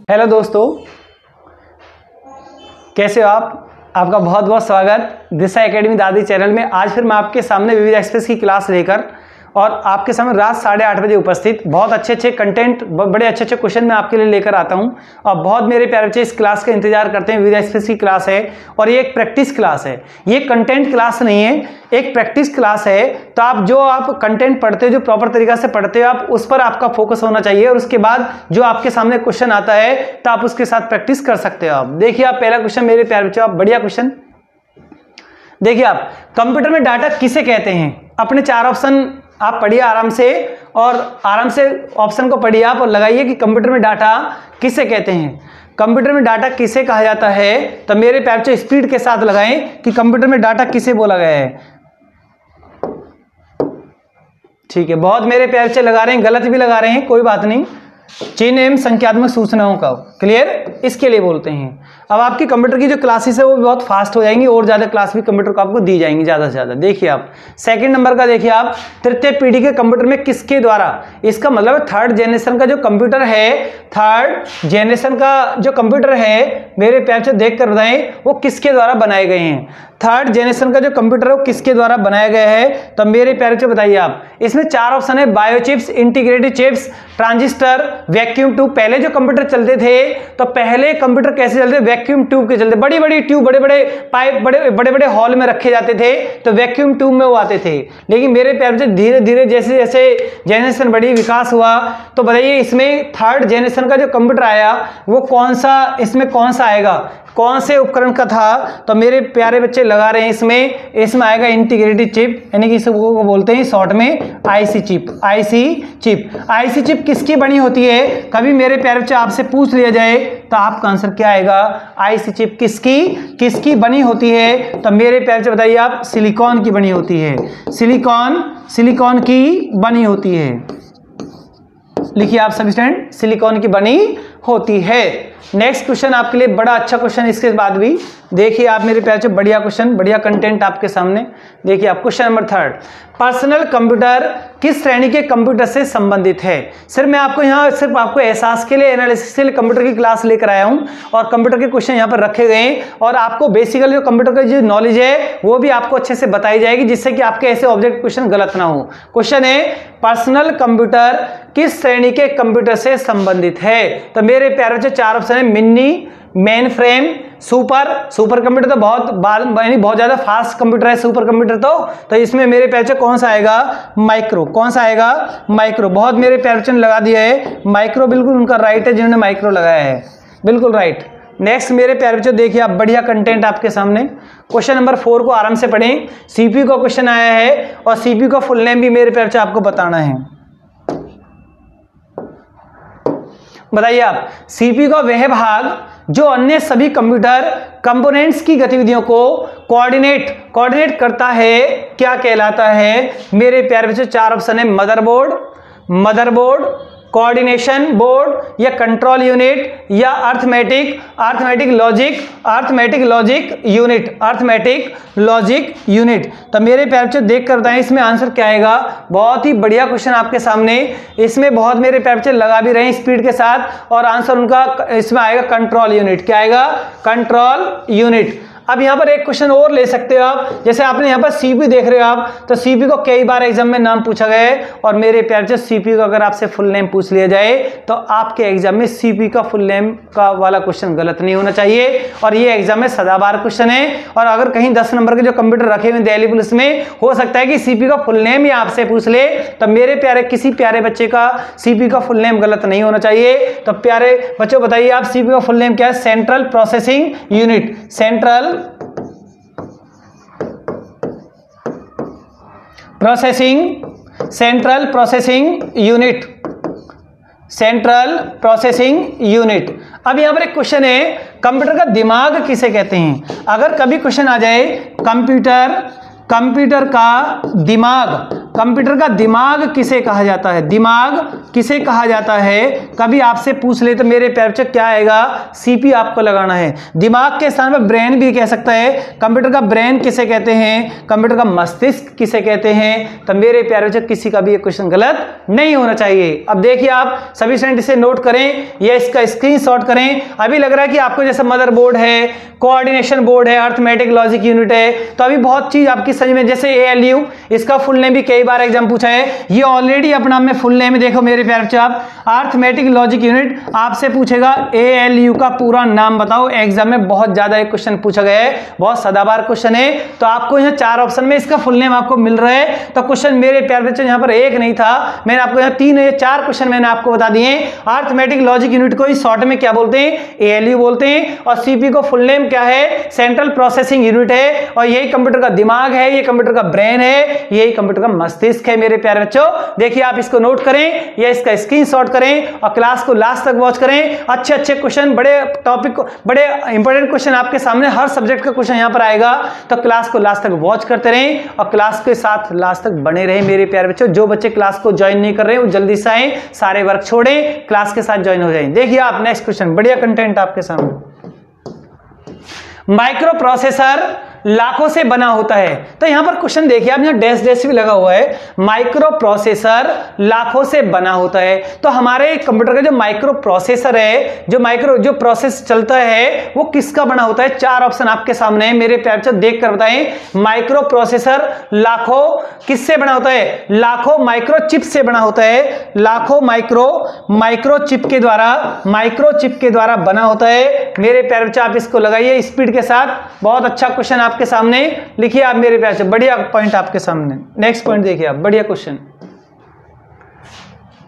Hello दोस्तों, कैसे हो आप? आपका बहुत बहुत स्वागत दिशा एकेडमी दादी चैनल में। आज फिर मैं आपके सामने विविध एक्सप्रेस की क्लास लेकर और आपके सामने रात 8:30 बजे उपस्थित बहुत अच्छे कंटेंट, बड़े अच्छे क्वेश्चन मैं आपके लिए लेकर आता हूं। और बहुत मेरे प्यारे बच्चे इस क्लास का इंतजार करते हैं। विविध एक्सप्रेस की क्लास है और ये एक प्रैक्टिस क्लास है, ये कंटेंट क्लास नहीं है, एक प्रैक्टिस क्लास है। तो आप कंटेंट पढ़ते हो, जो प्रॉपर तरीका से पढ़ते हो, आप उस पर आपका फोकस होना चाहिए और उसके बाद जो आपके सामने क्वेश्चन आता है तो आप उसके साथ प्रैक्टिस कर सकते हो। आप देखिए, आप पहला क्वेश्चन मेरे प्यारे बच्चों, आप बढ़िया क्वेश्चन देखिए। आप कंप्यूटर में डाटा किसे कहते हैं? अपने 4 ऑप्शन आप पढ़िए आराम से, और आराम से ऑप्शन को पढ़िए आप और लगाइए कि कंप्यूटर में डाटा किसे कहते हैं। कंप्यूटर में डाटा किसे कहा जाता है? तो मेरे प्यारे बच्चों स्पीड के साथ लगाएं कि कंप्यूटर में डाटा किसे बोला गया है। ठीक है, बहुत मेरे प्यारे बच्चे लगा रहे हैं, गलत भी लगा रहे हैं, कोई बात नहीं। चिन्ह एवं संख्यात्मक सूचनाओं का क्लियर, इसके लिए बोलते हैं। अब आपकी कंप्यूटर की जो क्लासेस है वो बहुत फास्ट हो जाएंगी और ज्यादा क्लास भी कंप्यूटर को आपको दी जाएंगी ज्यादा से ज्यादा। देखिए आप सेकंड नंबर का देखिए, आप तृतीय पीढ़ी के कंप्यूटर में किसके द्वारा, इसका मतलब थर्ड जनरेशन का जो कंप्यूटर है, थर्ड जनरेशन का जो कंप्यूटर है, मेरे प्यार से देख कर बताएं वो किसके द्वारा बनाए गए हैं। थर्ड जनरेशन का जो कंप्यूटर है वो किसके द्वारा बनाया गया है? तो मेरे प्यारे से बताइए आप। इसमें 4 ऑप्शन है, biochips, integrated chips, transistor, vacuum tube. पहले जो कंप्यूटर चलते थे तो पहले कंप्यूटर कैसे चलते? वैक्यूम ट्यूब के चलते, बड़ी बड़ी ट्यूब, बड़े बड़े पाइप, बड़े बड़े हॉल में रखे जाते थे तो वैक्यूम ट्यूब में वो आते थे। लेकिन मेरे प्यारे से धीरे धीरे जैसे जैसे जनरेशन बड़ी, विकास हुआ, तो बताइए इसमें थर्ड जनरेशन का जो कंप्यूटर आया वो कौन सा, इसमें कौन सा आएगा, कौन से उपकरण का था? तो मेरे प्यारे बच्चे लगा रहे हैं इसमें आएगा इंटीग्रेटेड चिप, यानी कि इसको बोलते हैं शॉर्ट में आईसी चिप। आईसी चिप किसकी बनी होती है? कभी मेरे प्यारे बच्चे आपसे पूछ लिया जाए तो आपका आंसर क्या आएगा? आईसी चिप किसकी बनी होती है? तो मेरे प्यारे बच्चे बताइए आप, सिलिकॉन की बनी होती है। सिलिकॉन की बनी होती है। लिखिए आप सभी स्टूडेंट, सिलिकॉन की बनी होती है। नेक्स्ट क्वेश्चन आपके लिए बड़ा अच्छा क्वेश्चन, इसके बाद भी देखिए आप मेरे प्यारे, बढ़िया क्वेश्चन, बढ़िया कंटेंट आपके सामने। देखिए आप क्वेश्चन नंबर 3, पर्सनल कंप्यूटर किस श्रेणी के कंप्यूटर से संबंधित है? सिर्फ मैं आपको यहाँ सिर्फ आपको एहसास के लिए, एनालिसिस के लिए कंप्यूटर की क्लास लेकर आया हूँ और कंप्यूटर के क्वेश्चन यहाँ पर रखे गए हैं और आपको बेसिकली जो कंप्यूटर की जो नॉलेज है वो भी आपको अच्छे से बताई जाएगी, जिससे कि आपके ऐसे ऑब्जेक्ट क्वेश्चन गलत ना हो। क्वेश्चन है, पर्सनल कंप्यूटर किस श्रेणी के कंप्यूटर से संबंधित है? तो मेरे प्यारे बच्चे 4 ऑप्शन है, mini, main frame, super computer तो बहुत ज्यादा फास्ट कंप्यूटर है सुपर कंप्यूटर। तो इसमें मेरे प्यारे कौन सा आएगा? माइक्रो। कौन सा आएगा? माइक्रो। बहुत मेरे प्यारे ने लगा दिया है माइक्रो, बिल्कुल उनका राइट है जिन्होंने माइक्रो लगाया है, बिल्कुल राइट। नेक्स्ट मेरे प्यारे बच्चों देखिए आप, बढ़िया कंटेंट आपके सामने। क्वेश्चन नंबर 4 को आराम से पढ़ें। सीपीयू का क्वेश्चन आया है और सीपीयू का फुल नेम भी मेरे प्यारे बच्चों आपको बताना है। बताइए आप, सीपीयू का वह भाग जो अन्य सभी कंप्यूटर कंपोनेंट्स की गतिविधियों को कोऑर्डिनेट करता है क्या कहलाता है? मेरे प्यारे बच्चों 4 ऑप्शन है, मदरबोर्ड, कोऑर्डिनेशन बोर्ड, या कंट्रोल यूनिट, या अर्थमेटिक लॉजिक यूनिट। तो मेरे प्यारे बच्चों देख कर बताएं इसमें आंसर क्या आएगा। बहुत ही बढ़िया क्वेश्चन आपके सामने, इसमें बहुत मेरे प्यारे बच्चे लगा भी रहे हैं स्पीड के साथ, और आंसर उनका इसमें आएगा कंट्रोल यूनिट। क्या आएगा? Control unit. अब यहाँ पर एक क्वेश्चन और ले सकते हो आप, जैसे आपने यहाँ पर सीपीयू देख रहे हो आप, तो सीपीयू को कई बार एग्जाम में नाम पूछा गया है और मेरे प्यारे से सीपीयू का अगर आपसे फुल नेम पूछ लिया जाए तो आपके एग्जाम में सीपीयू का फुल नेम का वाला क्वेश्चन गलत नहीं होना चाहिए, और ये एग्जाम में सदाबहार क्वेश्चन है। और अगर कहीं 10 नंबर के जो कंप्यूटर रखे हुए दिल्ली पुलिस में, हो सकता है कि सीपीयू का फुल नेम ही आपसे पूछ ले, तो मेरे प्यारे किसी प्यारे बच्चे का सीपीयू का फुल नेम गलत नहीं होना चाहिए। तो प्यारे बच्चों बताइए आप, सीपीयू का फुल नेम क्या है? Central processing unit. Central processing unit. अब यहां पर एक क्वेश्चन है, कंप्यूटर का दिमाग किसे कहते हैं? अगर कभी क्वेश्चन आ जाए कंप्यूटर का दिमाग कंप्यूटर का दिमाग किसे कहा जाता है? दिमाग किसे कहा जाता है? कभी आपसे पूछ ले तो मेरे प्यारे बच्चों क्या आएगा? सीपी आपको लगाना है। दिमाग के स्थान पर ब्रेन भी कह सकता है। कंप्यूटर का ब्रेन किसे कहते हैं? कंप्यूटर का मस्तिष्क किसे कहते हैं? तो मेरे प्यारे बच्चों किसी का भी ये क्वेश्चन गलत नहीं होना चाहिए। अब देखिए आप सभी स्टूडेंट इसे नोट करें या इसका स्क्रीनशॉट करें। अभी लग रहा है कि आपको जैसे मदरबोर्ड है, कोऑर्डिनेशन बोर्ड है, अर्थमेटिक लॉजिक यूनिट है, तो अभी बहुत चीज आपकी समझ में, जैसे ALU, इसका फुल नेम भी कई बार एग्जाम पूछा है। ये ऑलरेडी अपना में फुल नेम है। देखो मेरे प्यारे बच्चों, आप अर्थमेटिक लॉजिक यूनिट आपसे पूछेगा ALU का पूरा नाम बताओ। एग्जाम में बहुत ज्यादा एक क्वेश्चन पूछा गया है, बहुत सदाबहार क्वेश्चन है। तो आपको यहाँ 4 ऑप्शन में इसका फुल नेम आपको मिल रहा है। तो क्वेश्चन मेरे प्यारे बच्चों यहाँ पर एक नहीं था, मैंने आपको यहाँ 3 या 4 क्वेश्चन मैंने आपको बता दिए। अर्थमेटिक लॉजिक यूनिट को शॉर्ट में क्या बोलते हैं? ALU बोलते हैं। और CP को फुल नेम क्या है? सेंट्रल प्रोसेसिंग यूनिट है। और यही कंप्यूटर का दिमाग है, ये कंप्यूटर का ब्रेन है, यही कंप्यूटर का मस्तिष्क है। मेरे प्यारे बच्चों देखिए आप इसको नोट करें या इसका स्क्रीनशॉट करें और क्लास को लास्ट तक वॉच करें। अच्छे अच्छे क्वेश्चन, बड़े टॉपिक, बड़े इंपॉर्टेंट क्वेश्चन आपके सामने, हर सब्जेक्ट का क्वेश्चन यहाँ पर आएगा। तो क्लास को लास्ट तक वॉच करते रहें और क्लास के साथ लास्ट तक बने रहें। मेरे प्यारे बच्चों, जो बच्चे क्लास को ज्वाइन नहीं कर रहे वो जल्दी से आए, सारे वर्क छोड़ें, क्लास के साथ ज्वाइन हो जाएं। देखिए आप नेक्स्ट क्वेश्चन, बढ़िया कंटेंट आपके सामने। माइक्रो प्रोसेसर लाखों से बना होता है। तो यहां पर क्वेश्चन देखिए आप, यहां डैश डैश भी लगा हुआ है। माइक्रो प्रोसेसर लाखों से बना होता है। तो हमारे कंप्यूटर का जो माइक्रो प्रोसेसर है, जो प्रोसेस चलता है, वो किसका बना होता है? 4 ऑप्शन आपके सामने है। मेरे प्यारे बच्चों देख कर बताएं, माइक्रो प्रोसेसर लाखों किससे बना होता है? लाखों माइक्रो चिप से बना होता है। लाखों माइक्रो चिप के द्वारा बना होता है। मेरे प्यारे बच्चों आप इसको लगाइए स्पीड के साथ। बहुत अच्छा क्वेश्चन आपके सामने लिखिए आप मेरे प्यारे, बढ़िया पॉइंट आपके सामने। नेक्स्ट पॉइंट देखिए आप, बढ़िया क्वेश्चन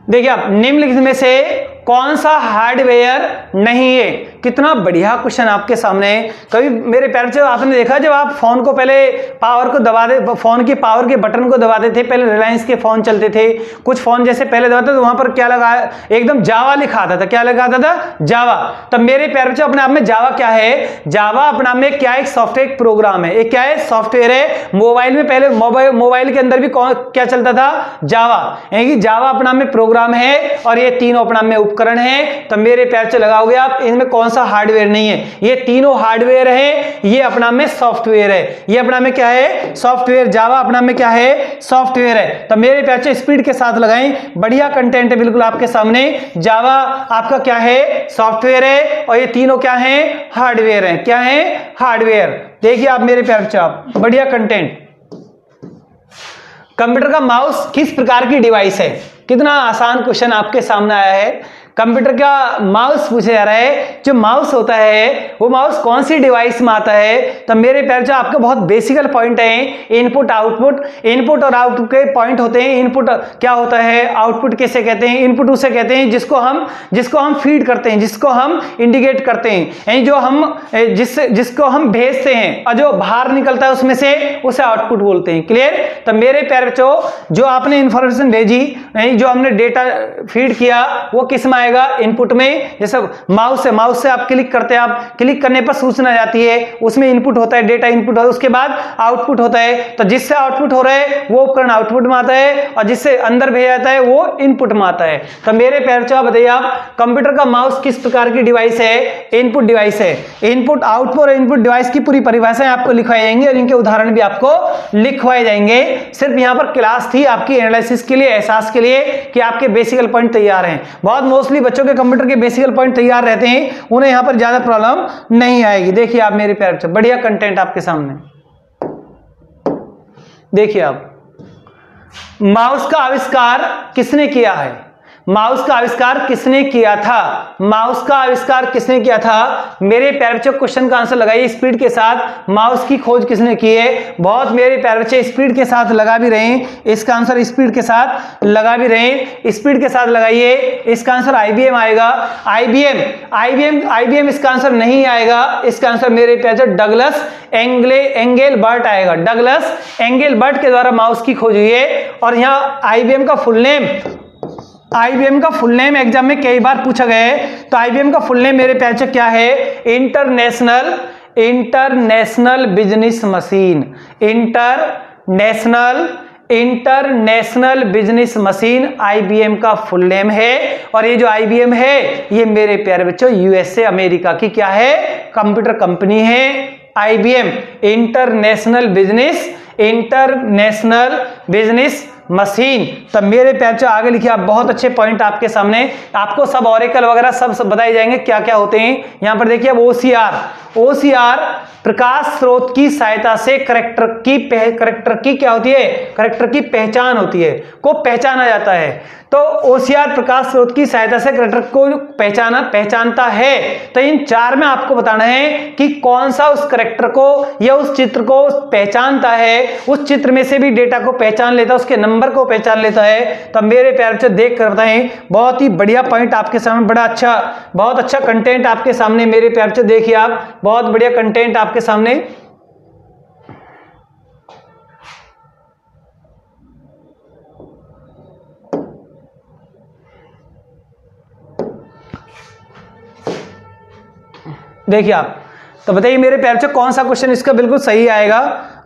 देखिए आप, निम्नलिखित में से कौन सा हार्डवेयर नहीं है? कितना बढ़िया क्वेश्चन आपके सामने है। कभी मेरे प्यारे बच्चों आपने देखा जब आप फोन को पहले पावर को दबा दे, फोन की पावर के बटन को दबाते थे, पहले रिलायंस के फोन चलते थे, कुछ फोन जैसे पहले दबाते तो वहां पर क्या लगा, एकदम जावा लिखा आता था। क्या लगा आता था? जावा। तब मेरे प्यारे बच्चों अपने आप में जावा क्या है? जावा अपने आप में क्या, एक सॉफ्टवेयर प्रोग्राम है। एक क्या है? सॉफ्टवेयर है। मोबाइल में पहले मोबाइल के अंदर भी क्या चलता था? जावा। यानी कि जावा अपना में प्रोग्राम है और ये तीनों अपना में उपकरण है। तो मेरे प्यारे से लगाओगे आप, इनमें कौन सा हार्डवेयर नहीं है? ये तीनों हार्डवेयर है, ये अपना में सॉफ्टवेयर है। ये अपना में क्या है? सॉफ्टवेयर। जावा अपना में क्या है? सॉफ्टवेयर है। तो मेरे प्यारे स्पीड के साथ लगाएं, बढ़िया कंटेंट है बिल्कुल आपके सामने। जावा आपका क्या है? सॉफ्टवेयर है और ये तीनों क्या है? हार्डवेयर है। क्या है? हार्डवेयर। देखिए आप मेरे प्यारे आप, बढ़िया कंटेंट। कंप्यूटर का माउस किस प्रकार की डिवाइस है? कितना आसान क्वेश्चन आपके सामने आया है। कंप्यूटर का माउस पूछा जा रहा है। जो माउस होता है वो माउस कौन सी डिवाइस में आता है? तो मेरे प्यारे जो आपका बहुत बेसिकल पॉइंट है, इनपुट आउटपुट। इनपुट और आउटपुट के पॉइंट होते हैं। इनपुट क्या होता है? आउटपुट किसे कहते हैं? इनपुट उसे कहते हैं जिसको हम फीड करते हैं, जिसको हम इंडिकेट करते हैं, यानी जो हम जिसको हम भेजते हैं और जो बाहर निकलता है उसमें से, उसे आउटपुट बोलते हैं। क्लियर? तो मेरे प्यारे बच्चों जो आपने इंफॉर्मेशन भेजी, यानी जो हमने डेटा फीड किया, वो किस में आएगा? इनपुट में। जैसे माउस से आप क्लिक करते हैं, आप क्लिक करने पर सूचना जाती है, उसमें इनपुट होता है, डेटा इनपुट होता है, उसके बाद आउटपुट होता है। तो जिससे आउटपुट हो रहा है वो उपकरण आउटपुट में आता है और जिससे अंदर भेजा जाता है वो इनपुट में आता है। तो मेरे प्यारे बच्चों बताइए आप, कंप्यूटर का माउस किस प्रकार की डिवाइस है? इनपुट डिवाइस है। इनपुट आउटपुट और इनपुट डिवाइस की पूरी परिभाषाएं आपको लिखवाई जाएंगी और इनके उदाहरण भी आपको लिखवाए जाएंगे। सिर्फ यहां पर क्लास थी आपकी एनालिसिस के लिए, एहसास के लिए कि आपके बेसिकल पॉइंट तैयार हैं। बहुत मोस्टली बच्चों के कंप्यूटर के बेसिकल पॉइंट तैयार रहते हैं, उन्हें यहां पर ज्यादा प्रॉब्लम नहीं आएगी। देखिए आप मेरे प्यारे बच्चों, बढ़िया कंटेंट आपके सामने। देखिए आप, माउस का आविष्कार किसने किया है? माउस का आविष्कार किसने किया था? माउस का आविष्कार किसने किया था? मेरे प्यारे बच्चों क्वेश्चन का आंसर लगाइए स्पीड के साथ। माउस की खोज किसने की है? बहुत मेरे प्यारे बच्चे स्पीड के साथ लगा भी रहे हैं, इसका आंसर स्पीड के साथ लगा भी रहे हैं, स्पीड के साथ लगाइए। इसका आंसर IBM आएगा। IBM इसका आंसर नहीं आएगा। इसका आंसर मेरे प्यारे डगलस एंगेलबर्ट आएगा। डगलस एंगेलबर्ट के द्वारा माउस की खोज हुई है। और यहाँ IBM का फुल नेम एग्जाम में कई बार पूछा गया है। तो IBM का फुल नेम मेरे प्यारे क्या है? International business machine. International international business machine IBM का फुल नेम है। और ये जो आईबीएम है ये मेरे प्यारे बच्चों यूएसए अमेरिका की क्या है, कंप्यूटर कंपनी है आईबीएम, इंटरनेशनल बिजनेस मशीन। तब मेरे प्यारे बच्चों आगे लिखिए आप, बहुत अच्छे पॉइंट आपके सामने, आपको सब ऑरेकल वगैरह सब बताए जाएंगे क्या क्या होते हैं। यहां पर देखिए अब ओसीआर प्रकाश स्रोत की सहायता से करेक्टर की क्या होती है, करेक्टर की पहचान होती है, को पहचाना जाता है। तो ओसीआर प्रकाश स्रोत की सहायता से करेक्टर को पहचानता है। तो इन चार में आपको बताना है कि कौन सा उस करेक्टर को या उस चित्र को पहचानता है, उस चित्र में से भी डेटा को पहचान लेता है, उसके नंबर को पहचान लेता है। तब मेरे प्यारे बच्चों देख कर बताएं, बहुत ही बढ़िया पॉइंट आपके सामने, बहुत अच्छा कंटेंट आपके सामने मेरे प्यारे बच्चों, देखिए आप बहुत बढ़िया कंटेंट आपके सामने। देखिए आप, तो बताइए मेरे प्यारे बच्चों कौन सा क्वेश्चन इसका बिल्कुल सही आएगा,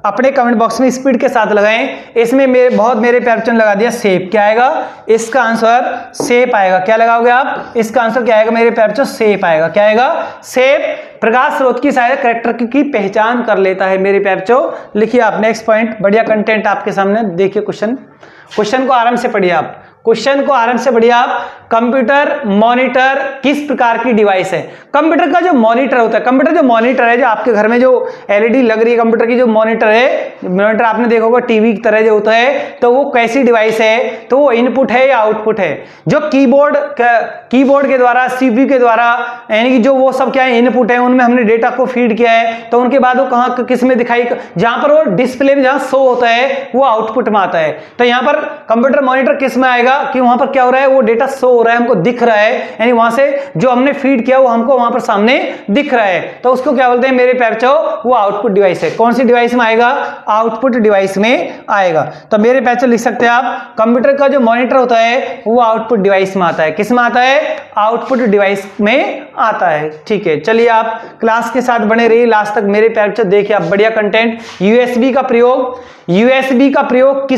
अपने कमेंट बॉक्स में स्पीड के साथ लगाएं। इसमें मेरे प्यारे बच्चों ने लगा दिया शेप, क्या आएगा इसका आंसर, शेप आएगा। क्या लगाओगे आप, इसका आंसर क्या आएगा मेरे प्यारे बच्चों, शेप आएगा। क्या आएगा, शेप। प्रकाश स्रोत की सहायता करेक्टर की पहचान कर लेता है मेरे प्यारे बच्चों। लिखिए आप नेक्स्ट पॉइंट, बढ़िया कंटेंट आपके सामने। देखिए क्वेश्चन को आराम से पढ़िए आप, कंप्यूटर मॉनिटर किस प्रकार की डिवाइस है। कंप्यूटर का जो मॉनिटर होता है, मॉनिटर है जो आपके घर में जो एलईडी लग रही है, कंप्यूटर की जो मॉनिटर आपने देखा होगा टीवी की तरह जो होता है, तो वो कैसी डिवाइस है, तो वो इनपुट है या आउटपुट है। जो कीबोर्ड के द्वारा, सीपीयू के द्वारा, यानी कि जो वो सब क्या है इनपुट है, उनमें हमने डेटा को फीड किया है, तो उनके बाद वो कहाँ किस में दिखाई, जहां पर वो डिस्प्ले में जहां शो होता है वो आउटपुट में आता है। तो यहां पर कंप्यूटर मॉनिटर किस में आएगा कि वहां पर क्या हो रहा है, वो डेटा शो हो रहा है, हमको दिख रहा है, यानी वहां से जो हमने फीड किया वो हमको वहां पर सामने दिख रहा है, तो उसको क्या बोलते हैं मेरे प्यारे बच्चों, वो आउटपुट डिवाइस है। कौन सी डिवाइस में आएगा, आउटपुट डिवाइस में आएगा। तो मेरे प्यारे बच्चों लिख सकते हैं आप, कंप्यूटर का जो मॉनिटर होता है वो आउटपुट डिवाइस में आता है। किस में आता है, आउटपुट डिवाइस में आता है। ठीक है, चलिए आप क्लास के साथ बने रहिए लास्ट तक मेरे प्यारे बच्चों। देखिए आप बढ़िया कंटेंट, यूएसबी का प्रयोग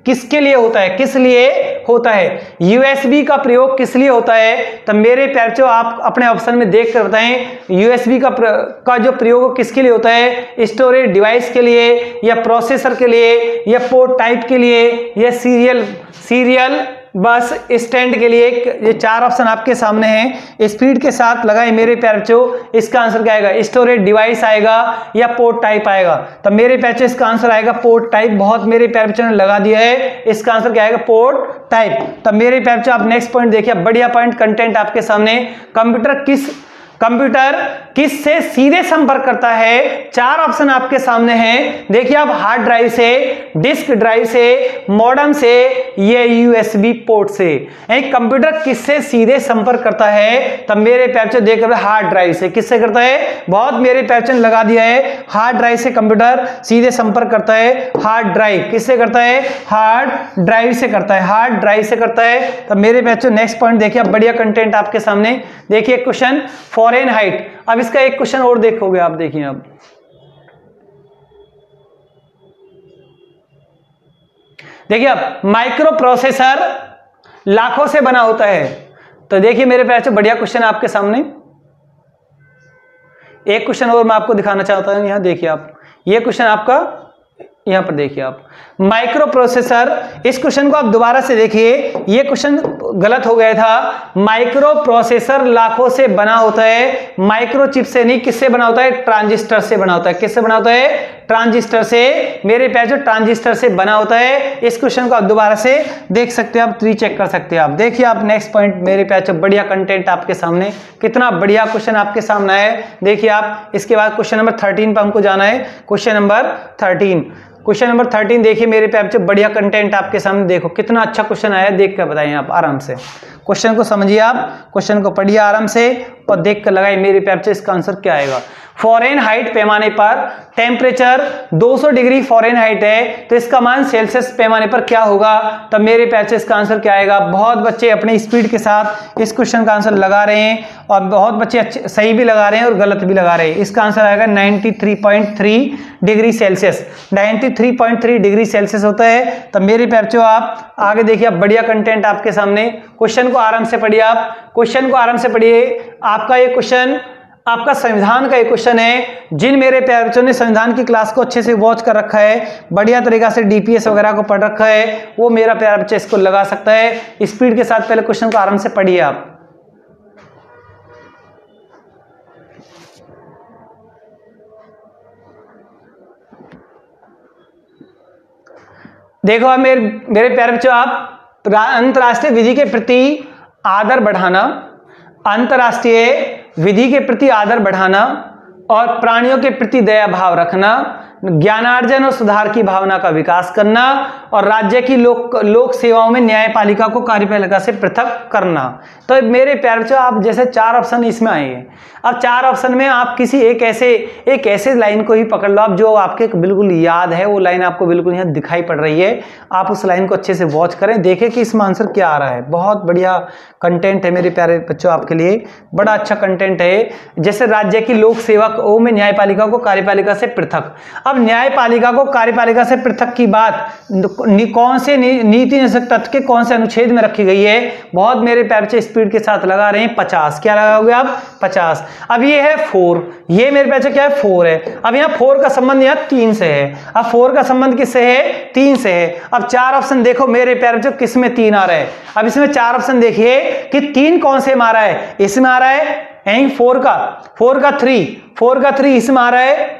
किसके लिए होता है, किस लिए होता है, यूएसबी का प्रयोग किस लिए होता है। तो मेरे प्यारे बच्चों आप अपने ऑप्शन में देख कर बताएं, यूएसबी का जो प्रयोग किसके लिए होता है, स्टोरेज डिवाइस के लिए, या प्रोसेसर के लिए, या पोर्ट टाइप के लिए, या सीरियल बस स्टैंड के लिए। ये चार ऑप्शन आपके सामने हैं, स्पीड के साथ लगाएं मेरे प्यारे बच्चों। इसका आंसर क्या आएगा, स्टोरेज डिवाइस आएगा या पोर्ट टाइप आएगा। तो मेरे प्यारे बच्चों इसका आंसर आएगा पोर्ट टाइप, बहुत मेरे प्यारे बच्चों ने लगा दिया है, इसका आंसर क्या आएगा, पोर्ट टाइप। तब मेरे प्यारे बच्चों आप नेक्स्ट पॉइंट देखिए, बढ़िया पॉइंट कंटेंट आपके सामने। कंप्यूटर किससे सीधे संपर्क करता है, चार ऑप्शन आपके सामने हैं। देखिए आप, हार्ड ड्राइव से, डिस्क ड्राइव से, मॉडेम से, ये यूएसबी पोर्ट से। कंप्यूटर किससे सीधे संपर्क करता है, तब मेरे प्यारे देख रहे हार्ड ड्राइव से। किससे करता है, बहुत मेरे प्यारे ने लगा दिया है, हार्ड ड्राइव से कंप्यूटर सीधे संपर्क करता है। हार्ड ड्राइव किससे करता है, हार्ड ड्राइव से करता है, हार्ड ड्राइव से करता है। तब मेरे प्यारे नेक्स्ट पॉइंट देखिए, बढ़िया कंटेंट आपके सामने। देखिए क्वेश्चन फॉरेन हाइट, अब इसका एक क्वेश्चन और देखोगे आप, देखिए अब देखिए अब माइक्रो प्रोसेसर लाखों से बना होता है। तो देखिए मेरे प्यारे बढ़िया क्वेश्चन आपके सामने। एक क्वेश्चन और मैं आपको दिखाना चाहता हूं, यहां देखिए आप, ये क्वेश्चन आपका यहां पर देखिए आप, माइक्रो प्रोसेसर। इस क्वेश्चन को आप दोबारा से देखिए, ये क्वेश्चन गलत हो गया था। माइक्रो प्रोसेसर लाखों से बना होता है, माइक्रो चिप से नहीं, किससे बना होता है, ट्रांजिस्टर से बना होता है। किससे बना होता है, ट्रांजिस्टर से। मेरे प्यारे ट्रांजिस्टर से बना होता है। इस क्वेश्चन को आप दोबारा से देख सकते हैं, आप रीचेक कर सकते हैं आप। देखिए आप नेक्स्ट पॉइंट मेरे प्यारे, बढ़िया कंटेंट आपके सामने, कितना बढ़िया क्वेश्चन आपके सामने है। देखिए आप, इसके बाद क्वेश्चन नंबर 13 पर हमको जाना है। क्वेश्चन नंबर 13 देखिए मेरे प्यारे, बढ़िया कंटेंट आपके सामने। देखो कितना अच्छा क्वेश्चन आया, देख कर बताइए आप आराम से। क्वेश्चन को समझिए आप, क्वेश्चन को पढ़िए आराम से और देख कर लगाइए मेरे प्यारे, इसका आंसर क्या आएगा। फ़ारेनहाइट पैमाने पर टेम्परेचर 200 डिग्री फ़ारेनहाइट है तो इसका मान सेल्सियस पैमाने पर क्या होगा? तब मेरे प्यार से इसका आंसर क्या आएगा? बहुत बच्चे अपनी स्पीड के साथ इस क्वेश्चन का आंसर लगा रहे हैं और बहुत बच्चे अच्छे सही भी लगा रहे हैं और गलत भी लगा रहे हैं। इसका आंसर आएगा 93.3 डिग्री सेल्सियस। 93.3 डिग्री सेल्सियस होता है। तब मेरे प्यार से आप आगे देखिए, आप बढ़िया कंटेंट आपके सामने। क्वेश्चन को आराम से पढ़िए, आप क्वेश्चन को आराम से पढ़िए। आपका ये क्वेश्चन आपका संविधान का एक क्वेश्चन है। जिन मेरे प्यारे बच्चों ने संविधान की क्लास को अच्छे से वॉच कर रखा है, बढ़िया तरीका से डीपीएस वगैरह को पढ़ रखा है, वो मेरा प्यारा बच्चा इसको लगा सकता है। स्पीड के साथ पहले क्वेश्चन को आराम से पढ़िए आप। देखो आप मेरे प्यारे बच्चों, आप अंतरराष्ट्रीय विधि के प्रति आदर बढ़ाना, अंतरराष्ट्रीय विधि के प्रति आदर बढ़ाना और प्राणियों के प्रति दया भाव रखना, ज्ञानार्जन और सुधार की भावना का विकास करना और राज्य की लोक सेवाओं में न्यायपालिका को कार्यपालिका से पृथक करना। तो मेरे प्यारे बच्चों, आप जैसे 4 ऑप्शन इसमें आए हैं। अब 4 ऑप्शन में आप किसी एक ऐसे लाइन को ही पकड़ लो आप जो आपके बिल्कुल याद है, वो लाइन आपको बिल्कुल यहाँ दिखाई पड़ रही है। आप उस लाइन को अच्छे से वॉच करें, देखें कि इसमें आंसर क्या आ रहा है। बहुत बढ़िया कंटेंट है मेरे प्यारे बच्चों, आपके लिए बड़ा अच्छा कंटेंट है। जैसे राज्य की लोक सेवा में न्यायपालिका को कार्यपालिका से पृथक। अब न्यायपालिका को कार्यपालिका से पृथक की बात कौन से नीति निषेध तत्व के कौन से अनुच्छेद में रखी गई है? बहुत मेरे प्यारे बच्चे स्पीड के साथ लगा रहे हैं। 50। क्या लगाओगे आप? 50। अब ये है 4, ये मेरे प्यारे क्या है? 4 है। अब यहाँ 4 का संबंध यहाँ 3 से है। अब 4 का संबंध किससे है? 3 से है। अब 4 ऑप्शन देखो मेरे प्यारे बच्चों, किस में 3 आ रहा है? अब इसमें 4 ऑप्शन देखिए कि 3 कौन से में आ रहा है? इसमें आ रहा है 4 का 3 इसमें आ रहा है,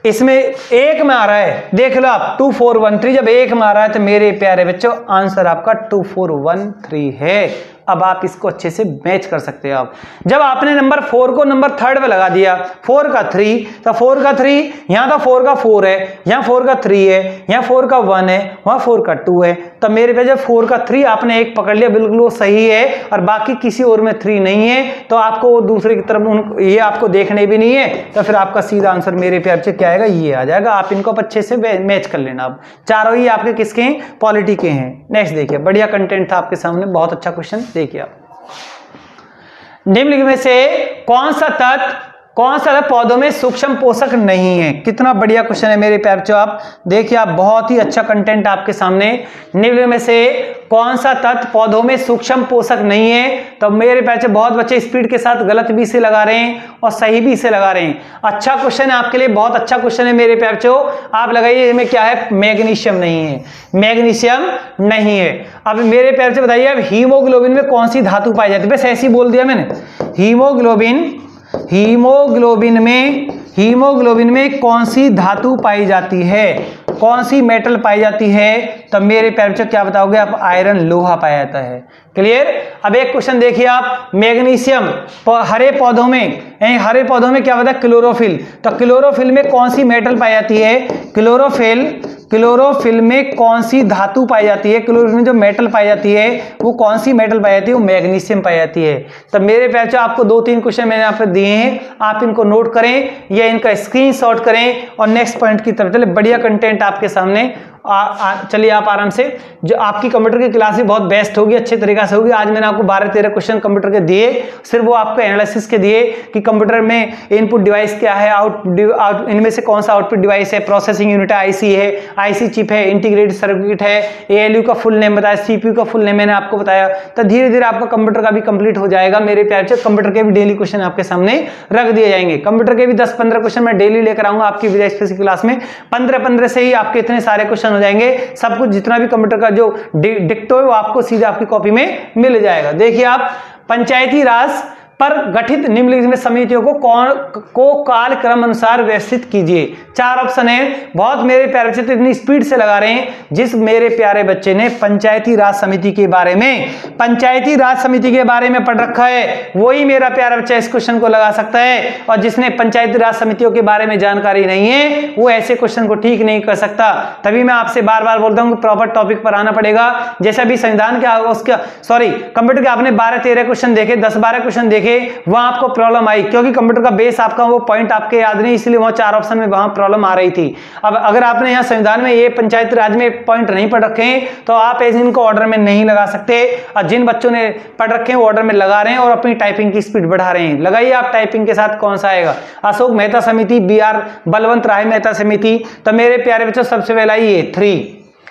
इसमें 1 में आ रहा है। देख लो आप 2 4 1 3, जब 1 में आ रहा है तो मेरे प्यारे बच्चों आंसर आपका 2 4 1 3 है। अब आप इसको अच्छे से मैच कर सकते हो। आप जब आपने नंबर 4 को नंबर 3rd पे लगा दिया, 4 का 3, तो 4 का 3 यहाँ तो 4 का 4 है, यहाँ 4 का 3 है, यहाँ 4 का 1 है, वहाँ 4 का 2 है। तो मेरे पे जब 4 का 3 आपने एक पकड़ लिया, बिल्कुल वो सही है और बाकी किसी और में 3 नहीं है, तो आपको वो दूसरे की तरफ ये आपको देखने भी नहीं है, तो फिर आपका सीधा आंसर मेरे प्यार से क्या आएगा? ये आ जाएगा। आप इनको अच्छे से मैच कर लेना। आप चारों ही आपके किसके हैं? पॉलिटी के हैं। नेक्स्ट देखिए, बढ़िया कंटेंट था आपके सामने, बहुत अच्छा क्वेश्चन। देखिए आप, निम्नलिखित में से कौन सा तत्व पौधों में सूक्ष्म पोषक नहीं है? कितना बढ़िया क्वेश्चन है मेरे प्यारे बच्चों। आप देखिए, आप बहुत ही अच्छा कंटेंट आपके सामने। निम्नलिखित में से कौन सा तत्व पौधों में सूक्ष्म पोषक नहीं है? तो मेरे प्यारे बच्चे बहुत बच्चे स्पीड के साथ गलत भी इसे लगा रहे हैं और सही भी इसे लगा रहे हैं। अच्छा क्वेश्चन है आपके लिए, बहुत अच्छा क्वेश्चन है मेरे प्यारे बच्चों। आप लगाइए इसमें क्या है? मैग्नीशियम नहीं है, मैग्नीशियम नहीं है। अब मेरे प्यारे बच्चे बताइए, अब हीमोग्लोबिन में कौन सी धातु पाई जाती है? बस ऐसे ही बोल दिया मैंने। हीमोग्लोबिन में कौन सी धातु पाई जाती है? कौन सी मेटल पाई जाती है? तब मेरे प्यारे बच्चों क्या बताओगे आप? आयरन, लोहा पाया जाता है। क्लियर? अब एक क्वेश्चन देखिए आप, मैग्नीशियम हरे पौधों में क्या बताया? क्लोरोफिल। तो क्लोरोफिल में कौन सी मेटल पाई जाती है? क्लोरोफिल में कौन सी धातु पाई जाती है? क्लोरोफिल में जो मेटल पाई जाती है वो कौन सी मेटल पाई जाती है? वो मैग्नीशियम पाई जाती है। तब मेरे प्यारे बच्चों आपको 2-3 क्वेश्चन मैंने यहाँ पर दिए हैं, आप इनको नोट करें या इनका स्क्रीनशॉट करें और नेक्स्ट पॉइंट की तरफ चले। बढ़िया कंटेंट आपके सामने। चलिए आप आराम से, जो आपकी कंप्यूटर की क्लास भी बहुत बेस्ट होगी, अच्छे तरीके से होगी। आज मैंने आपको 12-13 क्वेश्चन कंप्यूटर के दिए, सिर्फ वो आपको एनालिसिस के दिए कि कंप्यूटर में इनपुट डिवाइस क्या है, इनमें से कौन सा आउटपुट डिवाइस है, प्रोसेसिंग यूनिट है, आईसी है, आईसी चिप है, इंटीग्रेटेड सर्किट है, एएलयू का फुल नेम बताया, सीपीयू का फुल नेम मैंने आपको बताया। तो धीरे धीरे आपका कंप्यूटर का भी कंप्लीट हो जाएगा मेरे प्यारे बच्चों। कंप्यूटर के भी डेली क्वेश्चन आपके सामने रख दिए जाएंगे। कंप्यूटर के भी 10-15 क्वेश्चन मैं डेली लेकर आऊंगा आपकी विजय एक्सप्रेस की क्लास में। 15-15 से ही आपके इतने सारे क्वेश्चन हो जाएंगे। सब कुछ जितना भी कंप्यूटर का जो डिक्टो है वो आपको सीधे आपकी कॉपी में मिल जाएगा। देखिए आप, पंचायती राज पर गठित निम्नलिखित में समितियों को कालक्रम अनुसार व्यवस्थित कीजिए। 4 ऑप्शन है। बहुत मेरे प्यारे बच्चे तो इतनी स्पीड से लगा रहे हैं। जिस मेरे प्यारे बच्चे ने पंचायती राज समिति के बारे में पढ़ रखा है वही मेरा प्यारा बच्चा इस क्वेश्चन को लगा सकता है, और जिसने पंचायती राज समितियों के बारे में जानकारी नहीं है वो ऐसे क्वेश्चन को ठीक नहीं कर सकता। तभी मैं आपसे बार बार बोलता हूँ कि प्रॉपर टॉपिक पर आना पड़ेगा। जैसे अभी संविधान के कंप्यूटर के आपने 12-13 क्वेश्चन देखे, 10-12 क्वेश्चन देखे, देखे वहां आपको प्रॉब्लम आई, क्योंकि कंप्यूटर का बेस आपका वो पॉइंट आपके याद नहीं, इसलिए वहां 4 ऑप्शन में वहां प्रॉब्लम आ रही थी। अब अगर आपने यहाँ संविधान में ये पंचायती राज में पॉइंट नहीं पढ़ रखे हैं तो आप इनको ऑर्डर में नहीं लगा सकते, और जिन बच्चों ने पढ़ रखे हैं वो ऑर्डर में लगा रहे हैं और अपनी टाइपिंग की स्पीड बढ़ा रहे हैं। लगाइए आप टाइपिंग के साथ कौन सा आएगा। अशोक मेहता समिति, BR बलवंत राय मेहता समिति। तो मेरे प्यारे बच्चों सबसे पहला ये 3,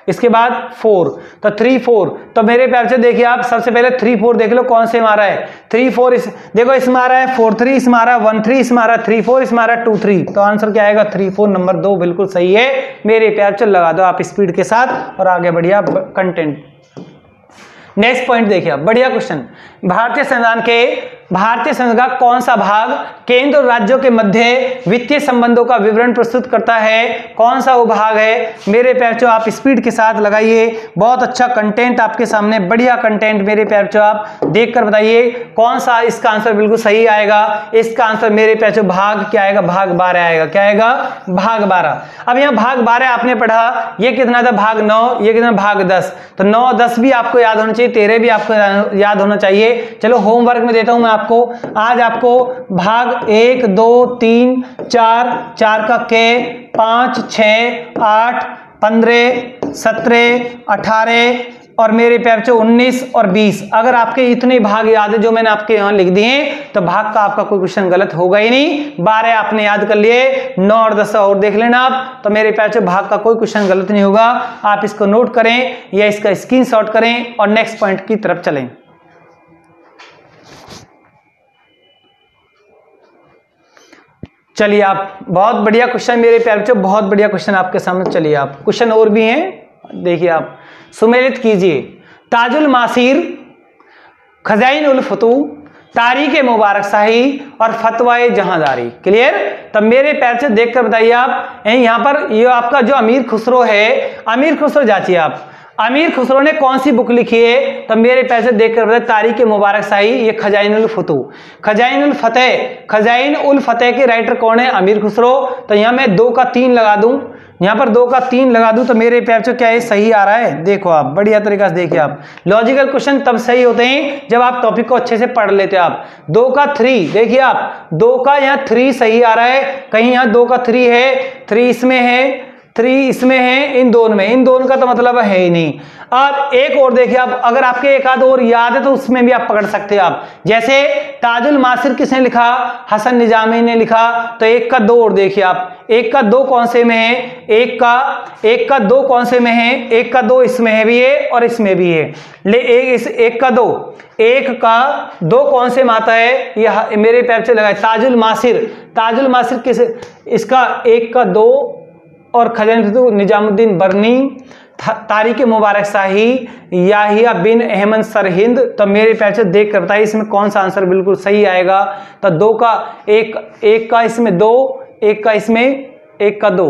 इसके बाद 4, तो 3 4। तो मेरे प्यारे बच्चों देखिए आप सबसे पहले 3 4 देख लो कौन से मारा है। 3 4 देखो इसमें आ रहा है 4 3, इसमें आ रहा है 1 3, इसमें आ रहा है 3 4, इसमें आ रहा है 2 3। तो आंसर क्या आएगा 3 4, नंबर 2 बिल्कुल सही है। मेरे प्यारे बच्चों लगा दो आप स्पीड के साथ और आगे बढ़िया कंटेंट। नेक्स्ट पॉइंट देखिए आप, बढ़िया क्वेश्चन। भारतीय संविधान का कौन सा भाग केंद्र और राज्यों के मध्य वित्तीय संबंधों का विवरण प्रस्तुत करता है? कौन सा वो भाग है? मेरे प्यारे बच्चों आप स्पीड के साथ लगाइए। बहुत अच्छा कंटेंट आपके सामने, बढ़िया कंटेंट। मेरे प्यारे बच्चों आप देखकर बताइए कौन सा इसका आंसर बिल्कुल सही आएगा। इसका आंसर मेरे प्यारे बच्चों भाग क्या आएगा? भाग 12 आएगा। क्या आएगा? भाग 12। अब यहाँ भाग 12 आपने पढ़ा, ये कितना था? भाग 9, ये कितना? भाग 10। तो 9 10 भी आपको याद होना चाहिए, 13 भी आपको याद होना चाहिए। चलो होमवर्क में देता हूं मैं आपको। आज आपको भाग 1 2 3 4 4 का के 5 6 8 15 17 18 और मेरे प्यारे बच्चों 19 और 20। अगर आपके इतने भाग याद है जो मैंने आपके यहाँ लिख दिए तो भाग का आपका कोई क्वेश्चन गलत होगा ही नहीं। 12 आपने याद कर लिए, 9 और 10 और देख लेना आप। तो मेरे प्यारे बच्चों भाग का कोई क्वेश्चन गलत नहीं होगा। आप इसको नोट करें या इसका स्क्रीनशॉट करें और नेक्स्ट पॉइंट की तरफ चलें। चलिए आप, बहुत बढ़िया क्वेश्चन मेरे प्यारे बच्चों, बहुत बढ़िया क्वेश्चन आपके सामने। चलिए आप क्वेश्चन और भी हैं, देखिए आप सुमेलित कीजिए। ताजुल मासीर, खजाइन उल फतू, तारीख मुबारक शाही और फतवाए जहांदारी। क्लियर? तब मेरे पैर से देखकर बताइए आप। यहाँ पर ये आपका जो अमीर खुसरो है, अमीर खुसरो जांचिए आप, अमीर खुसरो ने कौन सी बुक लिखी है? तब मेरे पैसे देखकर बताइए। तारीख मुबारक शाही, ये खजाइन उल फतू। खजाइन उल फतेह के राइटर कौन है? अमीर खुसरो। तो यहाँ मैं 2 का 3 लगा दूं, यहाँ पर 2 का 3 लगा दूं तो मेरे प्यारे बच्चों क्या है? सही आ रहा है। देखो आप बढ़िया तरीका से देखिए आप। लॉजिकल क्वेश्चन तब सही होते हैं जब आप टॉपिक को अच्छे से पढ़ लेते हो आप। 2 का 3 देखिए आप, 2 का यहाँ 3 सही आ रहा है। कहीं यहाँ 2 का 3 है, 3 इसमें है, 3 इसमें है, इन दोनों में, इन दोनों का तो मतलब है ही नहीं। अब एक और देखिए आप, अगर आपके एक आध और याद है तो उसमें भी आप पकड़ सकते हैं आप। जैसे ताजुल मासिर किसने लिखा? हसन निजामी ने लिखा। तो 1 का 2 और देखिए आप, 1 का 2 कौन से में है? 1 का 2 कौन से में है? 1 का 2 इसमें है भी है और इसमें भी है। ले 1 का 2 कौन से में आता है? ये मेरे पैर से लगाए ताजुल मासिर किस? इसका 1 का 2 और खजाइन निजामुद्दीन बरनी, तारीख मुबारक शाही, याहिया बिन अहमद सरहिंद। तो मेरे पैर से देख कर बताइए इसमें कौन सा आंसर बिल्कुल सही आएगा। तो 2 का 1 का इसमें 2, 1 का इसमें 1 का 2,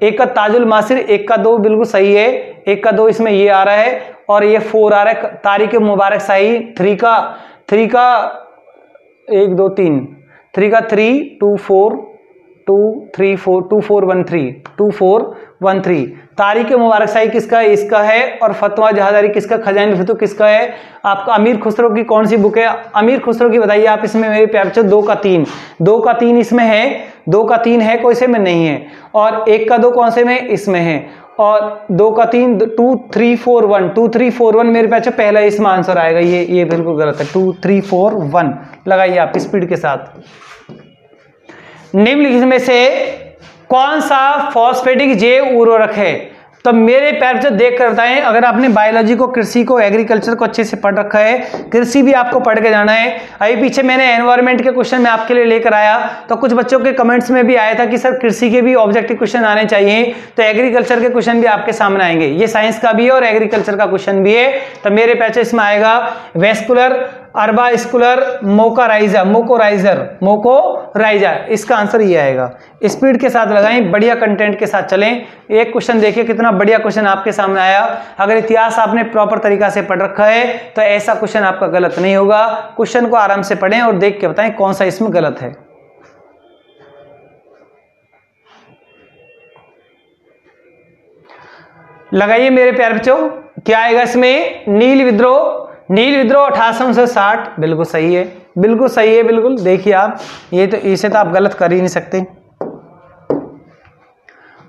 1 का ताजुल मासिर, 1 का 2 बिल्कुल सही है। 1 का 2 इसमें ये आ रहा है और ये 4 आ रहा है। तारीख मुबारक शाही 3 का 1 2 3, 3 का 3 2 4 2 3 4 2 4 1 3 2 4 1 3। तारीख मुबारक शाही किसका है? इसका है। और फतवा जहांदारी किसका? खजाइन फतू किसका है? आपका अमीर खुसरो की कौन सी बुक है? अमीर खुसरो की बताइए आप। इसमें मेरे प्यारे बच्चों 2 का 3, 2 का 3 इसमें है, 2 का 3 है, कोई से में नहीं है। और 1 का 2 कौन से में? इसमें है। और 2 का 3 2 3 4 1 2 3 4 1 मेरे प्यारे पहला इसमें आंसर आएगा। ये बिल्कुल गलत है। 2 3 4 1 लगाइए आप स्पीड के साथ। निम्नलिखित में से कौन सा फॉस्फेटिक जैव उर्वरक है? तो मेरे पैर से देख कर बताएं। अगर आपने बायोलॉजी को, कृषि को, एग्रीकल्चर को अच्छे से पढ़ रखा है, कृषि भी आपको पढ़ के जाना है। अभी पीछे मैंने एनवायरनमेंट के क्वेश्चन में आपके लिए लेकर आया तो कुछ बच्चों के कमेंट्स में भी आया था कि सर कृषि के भी ऑब्जेक्टिव क्वेश्चन आने चाहिए। तो एग्रीकल्चर के क्वेश्चन भी आपके सामने आएंगे। ये साइंस का भी है और एग्रीकल्चर का क्वेश्चन भी है। तो मेरे पैर से इसमें आएगा वेस्कुलर, अर्बास्कुलर, मोकोराइजर। इसका आंसर ये आएगा। स्पीड के साथ लगाएं, बढ़िया कंटेंट के साथ चलें। एक क्वेश्चन देखिए कितना बढ़िया क्वेश्चन आपके सामने आया। अगर इतिहास आपने प्रॉपर तरीका से पढ़ रखा है तो ऐसा क्वेश्चन आपका गलत नहीं होगा। क्वेश्चन को आराम से पढ़ें और देख के बताएं कौन सा इसमें गलत है। लगाइए मेरे प्यारे बच्चों, क्या आएगा इसमें? नील विद्रोह 1860 बिल्कुल सही है। बिल्कुल सही है, बिल्कुल। देखिए आप, ये तो इसे तो आप गलत कर ही नहीं सकते।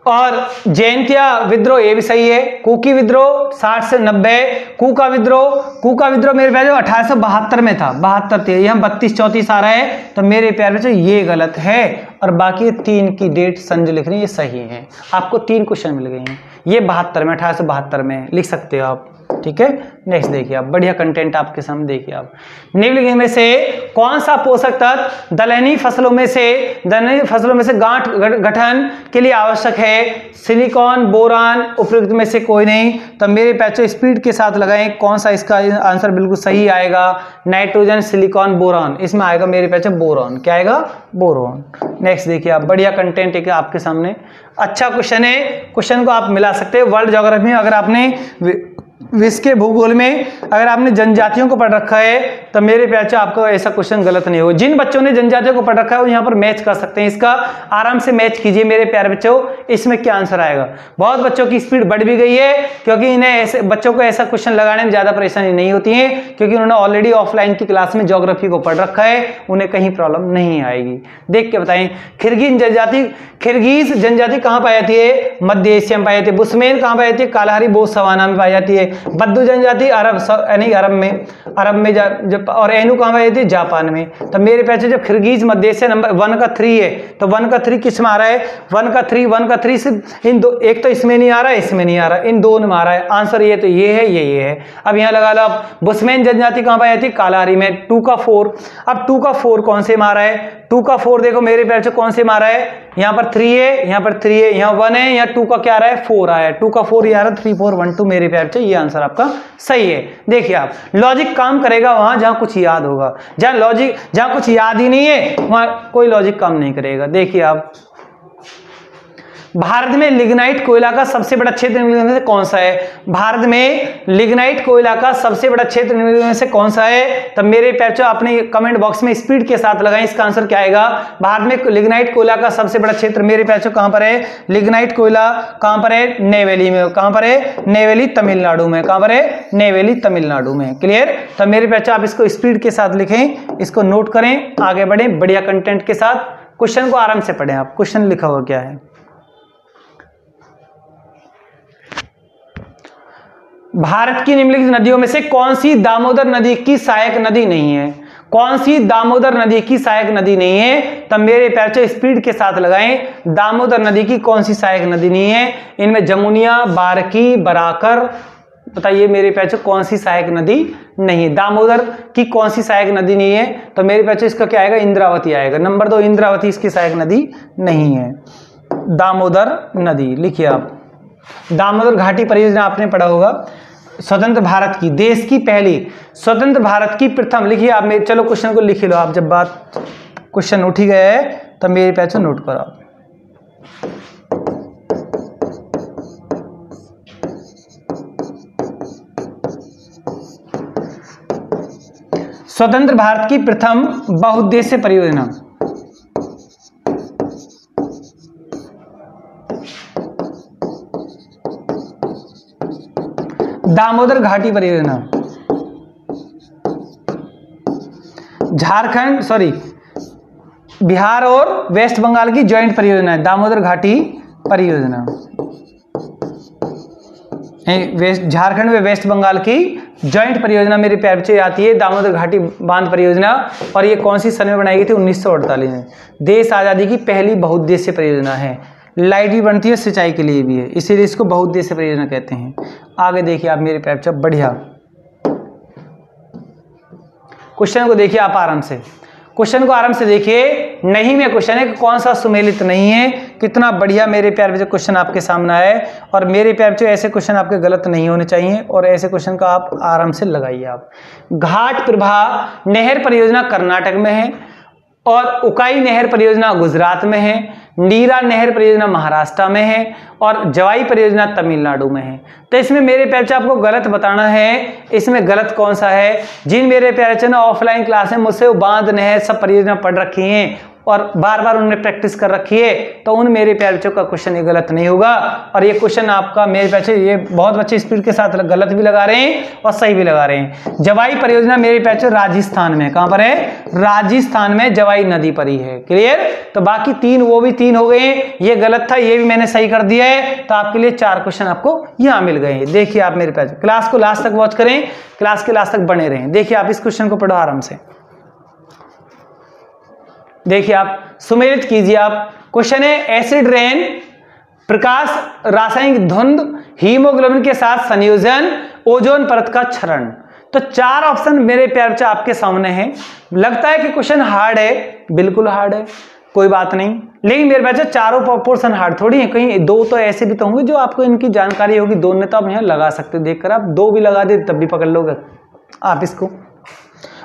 और जयंतिया विद्रोह ये भी सही है। कुकी विद्रोह 60 से 90। कुका विद्रोह मेरे प्यारे 1872 में था, 72 थी, यहाँ 32-34 आ रहा है, तो मेरे प्यारे बच्चों ये गलत है। और बाकी 3 की डेट सन जो लिख रही है ये सही है। आपको 3 क्वेश्चन मिल गए हैं। ये 72 में, 1872 में लिख सकते हो आप, ठीक है। नेक्स्ट देखिए आप, बढ़िया कंटेंट आपके सामने। देखिए आप, निम्नलिखित में से कौन सा पोषक तत्व दलहनी फसलों में से गांठ गठन के लिए आवश्यक है? सिलिकॉन, बोरान, उपयुक्त में से कोई नहीं। तो मेरे पैचो स्पीड के साथ लगाएं, कौन सा इसका आंसर बिल्कुल सही आएगा? नाइट्रोजन, सिलिकॉन, बोरान, इसमें आएगा मेरे पैचो बोरान। क्या आएगा? बोरान। नेक्स्ट देखिए आप, बढ़िया कंटेंट है आपके सामने, अच्छा क्वेश्चन है। क्वेश्चन को आप मिला सकते हैं वर्ल्ड ज्योग्राफी में। अगर आपने विश्व के भूगोल में अगर आपने जनजातियों को पढ़ रखा है तो मेरे प्यारे आपको ऐसा क्वेश्चन गलत नहीं होगा। जिन बच्चों ने जनजातियों को पढ़ रखा है वो यहाँ पर मैच कर सकते हैं। इसका आराम से मैच कीजिए मेरे प्यारे बच्चों, इसमें क्या आंसर आएगा। बहुत बच्चों की स्पीड बढ़ भी गई है, क्योंकि इन्हें ऐसे बच्चों को ऐसा क्वेश्चन लगाने में ज्यादा परेशानी नहीं होती है, क्योंकि उन्होंने ऑलरेडी ऑफलाइन की क्लास में ज्योग्राफी को पढ़ रखा है, उन्हें कहीं प्रॉब्लम नहीं आएगी। देख के बताएं, खिरगीज जनजाति कहाँ पाई जाती है? मध्य एशिया में पाई जाती है। बुशमैन कहाँ पाई जाती है? कालाहारी बोत्सवाना में पाई जाती है। बद्दू जनजाति अरब में जब, और एनू कहाँ पाई जाती है? जापान में। तो मेरे पैसे जब खिरगीज मध्य एशिया नंबर 1 का 3 है, तो 1 का 3 किस में आ रहा है? 1 का 3 से इन दो, एक तो इसमें नहीं आ रहा है, इसमें नहीं आ रहा, इन दोनों में आ रहा है। आंसर ये तो ये है, ये है। अब यहाँ लगा लो आप, बुशमैन जनजाति कहाँ पाई जाती है? कालाहारी में। 2 का 4, अब 2 का 4 कौन से में आ रहा है? 2 का 4 देखो मेरे पैसे कौन से में आ रहा है? यहाँ पर 3 है, यहाँ पर 3 है, यहाँ 1 है, यहाँ 2 का क्या आ रहा है? 4 आया है। 2 का 4 ये आ रहा है, 3 4 1 2 मेरे प्यार से ये आंसर आपका सही है। देखिए आप, लॉजिक काम करेगा वहां जहां कुछ याद होगा, जहां कुछ याद ही नहीं है वहां कोई लॉजिक काम नहीं करेगा। देखिए आप, भारत में लिग्नाइट कोयला का सबसे बड़ा क्षेत्र निम्नलिखित में से कौन सा है? भारत में लिग्नाइट कोयला का सबसे बड़ा क्षेत्र निम्नलिखित में से कौन सा है? तब मेरे पैचो अपने कमेंट बॉक्स में स्पीड के साथ लगाएं, इसका आंसर क्या आएगा? भारत में लिग्नाइट कोयला का सबसे बड़ा क्षेत्र मेरे पैचो कहां पर है? लिग्नाइट कोयला कहां पर है? नेवेली में। कहां पर है? नेवेली तमिलनाडु में। कहां पर है? नेवेली तमिलनाडु में। क्लियर? तब मेरे पैचो आप इसको स्पीड के साथ लिखें, इसको नोट करें, आगे बढ़ें बढ़िया कंटेंट के साथ। क्वेश्चन को आराम से पढ़ें आप, क्वेश्चन लिखा हुआ क्या है। भारत की निम्नलिखित नदियों में से कौन सी दामोदर नदी की सहायक नदी नहीं है? कौन सी दामोदर नदी की सहायक नदी नहीं है? तब मेरे पैचो स्पीड के साथ लगाएं, दामोदर नदी की कौन सी सहायक नदी नहीं है? इनमें जमुनिया, बारकी, बराकर, बताइए मेरे पैचो कौन सी सहायक नदी नहीं है? दामोदर की कौन सी सहायक नदी नहीं है? तो मेरे पैचो इसका क्या आएगा? इंद्रावती आएगा। नंबर 2 इंद्रावती इसकी सहायक नदी नहीं है। दामोदर नदी लिखिए आप। दामोदर घाटी परियोजना आपने पढ़ा होगा, स्वतंत्र भारत की, देश की पहली, स्वतंत्र भारत की प्रथम, लिखिए आप। चलो क्वेश्चन को लिख लो आप, जब बात क्वेश्चन उठ ही गया है तब मेरे पैचो नोट करो आप। स्वतंत्र भारत की प्रथम बहुउद्देश्य परियोजना, दामोदर घाटी परियोजना। झारखंड, सॉरी, बिहार और वेस्ट बंगाल की ज्वाइंट परियोजना है दामोदर घाटी परियोजना। झारखंड में वेस्ट बंगाल की ज्वाइंट परियोजना मेरे प्यार बच्चे आती है, दामोदर घाटी बांध परियोजना। और ये कौन सी सन में बनाई गई थी? 1948 में। देश आजादी की पहली बहुउद्देश्य परियोजना है। लाइट भी बनती है, सिंचाई के लिए भी है, इसीलिए इसको बहुउद्देश्य परियोजना कहते हैं। आगे देखिए आप मेरे पैर, बढ़िया क्वेश्चन को देखिए आप आराम से, क्वेश्चन को आराम से देखिए। नहीं में क्वेश्चन है कि कौन सा सुमेलित नहीं है। कितना बढ़िया मेरे प्यार बच्चों क्वेश्चन आपके सामने है। और मेरे प्यार बच्चों ऐसे क्वेश्चन आपके गलत नहीं होने चाहिए, और ऐसे क्वेश्चन का आप आराम से लगाइए आप। घाट प्रभा नहर परियोजना कर्नाटक में है, और उकाई नहर परियोजना गुजरात में है, नीरा नहर परियोजना महाराष्ट्र में है, और जवाई परियोजना तमिलनाडु में है। तो इसमें मेरे प्यारे आपको गलत बताना है, इसमें गलत कौन सा है। जिन मेरे प्यारे ने ऑफलाइन क्लास में मुझसे वो बांध नहर सब परियोजना पढ़ रखी हैं और बार बार उन्होंने प्रैक्टिस कर रखी है, तो उन मेरे प्यारे बच्चों का क्वेश्चन ये गलत नहीं होगा। और ये क्वेश्चन आपका मेरे प्यारे बच्चों, ये बहुत बच्चे स्पीड के साथ गलत भी लगा रहे हैं और सही भी लगा रहे हैं। जवाई परियोजना मेरे प्यारे बच्चों राजस्थान में, कहां पर है? राजस्थान में जवाई नदी पर ही है। क्लियर? तो बाकी तीन, वो भी तीन हो गए, ये गलत था, ये भी मैंने सही कर दिया है, तो आपके लिए 4 क्वेश्चन आपको यहां मिल गए हैं। देखिए आप मेरे प्यारे, क्लास को लास्ट तक वॉच करें, क्लास के लास्ट तक बने रहें। देखिए आप इस क्वेश्चन को पढ़ो आराम से, देखिए आप सुमेलित कीजिए। आप क्वेश्चन है, एसिड रेन, प्रकाश, रासायनिक धुंध, हीमोग्लोबिन के साथ संयोजन, ओजोन परत का क्षरण। तो 4 ऑप्शन मेरे प्यारे बच्चे आपके सामने हैं। लगता है कि क्वेश्चन हार्ड है, बिल्कुल हार्ड है, कोई बात नहीं, लेकिन मेरे बच्चे चारों पोर्शन हार्ड थोड़ी है, कहीं 2 तो ऐसे भी तो होंगे जो आपको इनकी जानकारी होगी, 2 ने तो आप यहाँ लगा सकते, देखकर आप 2 भी लगा दे तब भी पकड़ लोगे आप इसको।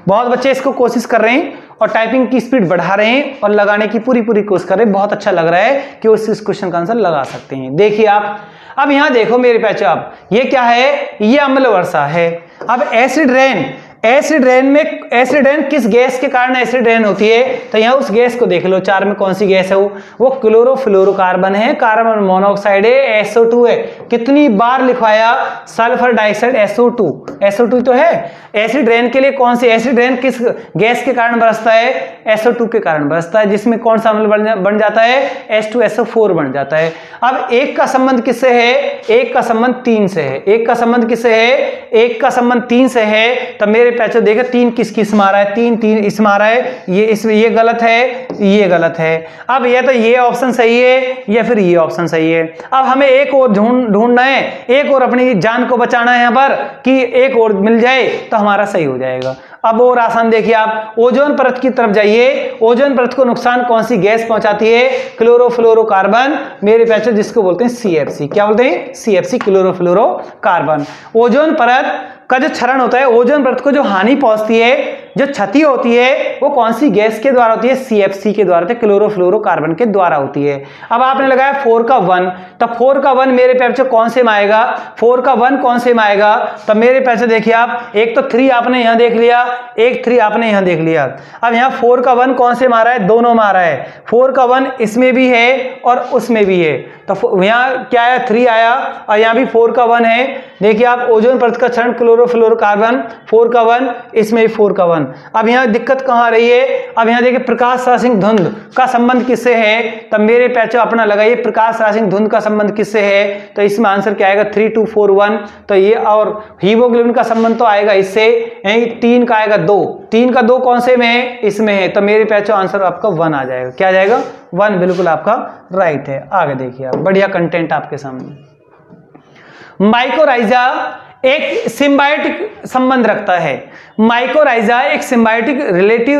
बहुत बच्चे इसको कोशिश कर रहे हैं और टाइपिंग की स्पीड बढ़ा रहे हैं और लगाने की पूरी कोशिश कर रहे हैं। बहुत अच्छा लग रहा है कि वो इस क्वेश्चन का आंसर लगा सकते हैं। देखिए आप अब यहां देखो मेरे पैच, आप ये क्या है? ये अम्ल वर्षा है। अब एसिड रेन, एसिड रेन में, एसिड रेन किस गैस के कारण एसिड रेन होती है? तो यहाँ उस गैस को देख लो, 4 में कौन सी गैस है? वो क्लोरोफ्लोरोकार्बन है, कार्बन मोनोऑक्साइड है, SO2 है। कितनी बार लिखवाया? सल्फर डाइऑक्साइड SO2, SO2 तो है। एसिड रेन के लिए कौन सी, एसिड रेन किस गैस के कारण बरसता है? SO2 के कारण बरसता है, जिसमें कौन सा अम्ल बन जाता है? H2SO4 बन जाता है। अब एक का संबंध किससे है? एक का संबंध 3 से है। एक का संबंध किससे है? एक का संबंध 3 से है। तो मेरे पैचो देखे 3 किस में आ रहा है? 3 इस में आ रहा है, ये गलत है, ये गलत है। अब या तो ये ऑप्शन सही है या फिर ये ऑप्शन सही है। अब हमें एक और ढूंढना है, एक और अपनी जान को बचाना है यहाँ पर कि एक और मिल जाए तो हमारा सही हो जाएगा। अब और आसान देखिए आप, ओजोन परत की तरफ जाइए। ओजोन परत को नुकसान कौन सी गैस पहुंचाती है? क्लोरोफ्लोरोकार्बन मेरे पैचो, जिसको बोलते हैं CFC। क्या बोलते हैं? CFC, chlorofluorocarbon. ओजोन परत का जो क्षरण होता है, ओजोन परत को जो हानि पहुंचती है, जो क्षति होती है, वो कौन सी गैस के द्वारा होती है? CFC के द्वारा, क्लोरोफ्लोरोकार्बन के द्वारा होती है। अब आपने लगाया 4 का 1, तो 4 का 1 मेरे पैचो कौन से में आएगा? 4 का 1 कौन से में आएगा? तो मेरे पैचो देखिए आप, एक तो 3 आपने यहां देख लिया, एक 3 आपने यहां देख लिया। अब यहां 4 का 1 कौन से में आ रहा है? दोनों में आ रहा है। 4 का 1 इसमें भी है और उसमें भी है, तो यहाँ क्या आया? 3 आया, और यहाँ भी 4 का 1 है। देखिए आप, ओजोन परत का क्षरण क्लोरोफ्लोरोकार्बन, 4 का 1, इसमें भी 4 का 1। अब यहाँ दिक्कत कहाँ आ रही है? अब यहाँ देखिए प्रकाश राशिक धुंध का संबंध किससे है? तब मेरे पैचो अपना लगाइए, प्रकाश राशिक धुंध का संबंध किससे है? तो इसमें आंसर क्या आएगा? 3, 2, 4, 1। तो ये, और हीमोग्लोबिन का संबंध तो आएगा इससे, यही 3 का आएगा 2, 3 का 2 कौन से में है? इसमें है। तो मेरे पैचो आंसर आपका 1 आ जाएगा। क्या आ जाएगा? 1 बिल्कुल आपका राइट है। आगे देखिए आप, बढ़िया कंटेंट आपके सामने। माइकोराइजा एक सिम्बायोटिक संबंध रखता है। माइकोराइजा एक सिम्बायोटिक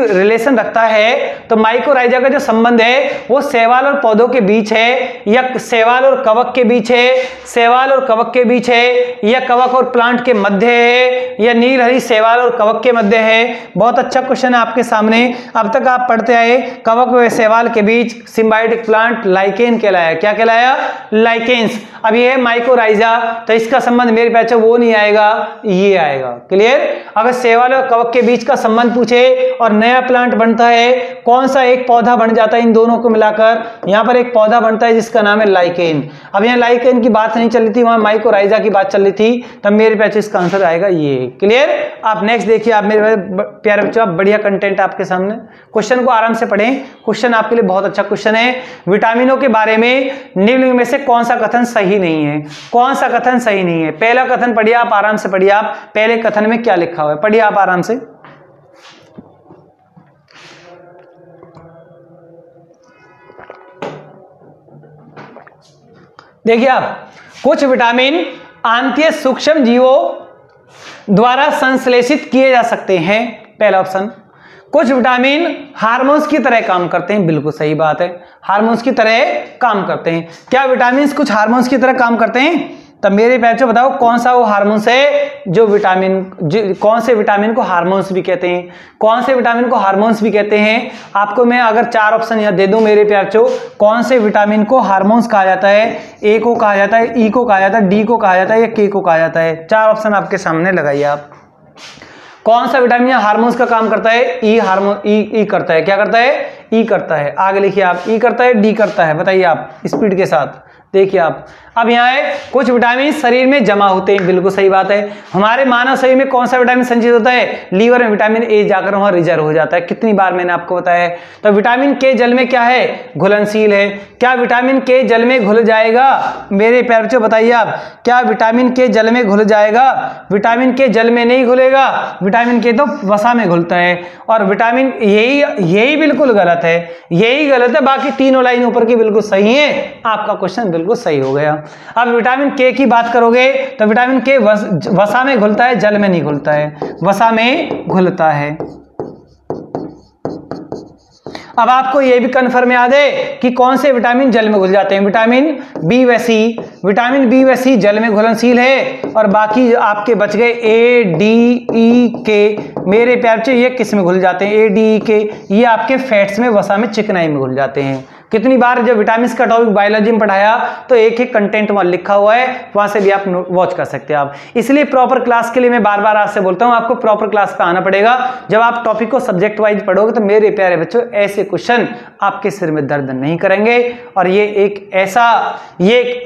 रिलेशन रखता है। तो माइकोराइजा का जो संबंध है वो शैवाल और पौधों के बीच है, या शैवाल और कवक के बीच है, शैवाल और कवक के बीच है, या कवक और प्लांट के मध्य है, या नील हरी शैवाल और कवक के मध्य है। बहुत अच्छा क्वेश्चन है आपके सामने। अब तक आप पढ़ते आए, कवक व शैवाल के बीच सिम्बायोटिक प्लांट लाइकेन कहलाया। क्या कहलाया? लाइकेन्स। अब ये है माइकोराइजा, तो इसका संबंध मेरे पैचो वो नहीं आएगा, ये आएगा। क्लियर? अगर शैवाल और कवक के बीच का संबंध पूछे और नया प्लांट बनता है, कौन सा एक पौधा बन जाता है इन दोनों को मिलाकर? यहाँ पर एक पौधा बनता है जिसका नाम है लाइकेन। अब यहाँ लाइकेन की बात नहीं चल रही थी, वहां माइकोराइजा की बात चल रही थी, तब मेरे पैचो इसका आंसर आएगा ये। क्लियर? आप नेक्स्ट देखिए आप मेरे प्यारे बच्चों, बढ़िया कंटेंट आपके सामने। क्वेश्चन को आराम से पढ़ें, क्वेश्चन आपके लिए बहुत अच्छा क्वेश्चन है। विटामिनों के बारे में निम्न में से कौन सा कथन सही नहीं है? कौन सा कथन सही नहीं है? पहला कथन पढ़िए आप, आराम से पढ़िए आप, पहले कथन में क्या लिखा हुआ है, पढ़िए आप आराम से। देखिए आप, कुछ विटामिन आंतीय सूक्ष्म जीवों द्वारा संश्लेषित किए जा सकते हैं। पहला ऑप्शन। कुछ विटामिन हार्मोन्स की तरह काम करते हैं। बिल्कुल सही बात है, हार्मोन्स की तरह काम करते हैं। क्या विटामिन कुछ हार्मोन्स की तरह काम करते हैं? तब मेरे पैचो बताओ कौन सा वो हार्मोन्स है जो विटामिन, कौन से विटामिन को हार्मोन्स भी कहते हैं? कौन से विटामिन को हार्मोन्स भी कहते हैं? आपको मैं अगर 4 ऑप्शन यहाँ दे दूं मेरे पैचो, कौन से विटामिन को हार्मोन्स कहा जाता है? ए को कहा जाता है, ई को कहा जाता है, डी को कहा जाता है, या के को कहा जाता है? 4 ऑप्शन आपके सामने लगाइए आप। कौन सा विटामिन हार्मोन्स का काम करता है? ई हार्मोन, ई करता है। क्या करता है? ई करता है। आगे लिखिए आप, ई करता है, डी करता है, बताइए आप स्पीड के साथ। देखिए आप, अब यहाँ है कुछ विटामिन शरीर में जमा होते हैं, बिल्कुल सही बात है। हमारे मानव शरीर में कौन सा विटामिन संचित होता है? लीवर में विटामिन ए जाकर वहां रिजर्व हो जाता है। कितनी बार मैंने आपको बताया है। तो विटामिन के जल में क्या है? घुलनशील है। क्या विटामिन के जल में घुल जाएगा? मेरे प्यारे बच्चों बताइए आप, क्या विटामिन के जल में घुल जाएगा? विटामिन के जल में नहीं घुलेगा, विटामिन के तो वसा में घुलता है। और विटामिन यही बिल्कुल गलत है, यही गलत है, बाकी तीनों लाइन ऊपर की बिल्कुल सही है। आपका क्वेश्चन बिल्कुल सही हो गया। अब विटामिन के की बात करोगे तो विटामिन के वसा में घुलता है, जल में नहीं घुलता है, वसा में घुलता है। अब आपको यह भी कन्फर्म याद है कि कौन से विटामिन जल में घुल जाते हैं? विटामिन बी व सी, विटामिन बी व सी जल में घुलनशील है। और बाकी आपके बच गए ए, डी, ई, के। मेरे प्यारे बच्चों ये किस में घुल जाते हैं? ए, डी, ई, के ये आपके फैट्स में, वसा में, चिकनाई में घुल जाते हैं। कितनी बार जब विटामिन का टॉपिक बायोलॉजी में पढ़ाया तो एक एक कंटेंट वहां लिखा हुआ है, वहां से भी आप वॉच कर सकते हैं आप। इसलिए प्रॉपर क्लास के लिए मैं बार बार आपसे बोलता हूं, आपको प्रॉपर क्लास पे आना पड़ेगा। जब आप टॉपिक को सब्जेक्ट वाइज पढ़ोगे तो मेरे प्यारे बच्चों ऐसे क्वेश्चन आपके सिर में दर्द नहीं करेंगे। और ये एक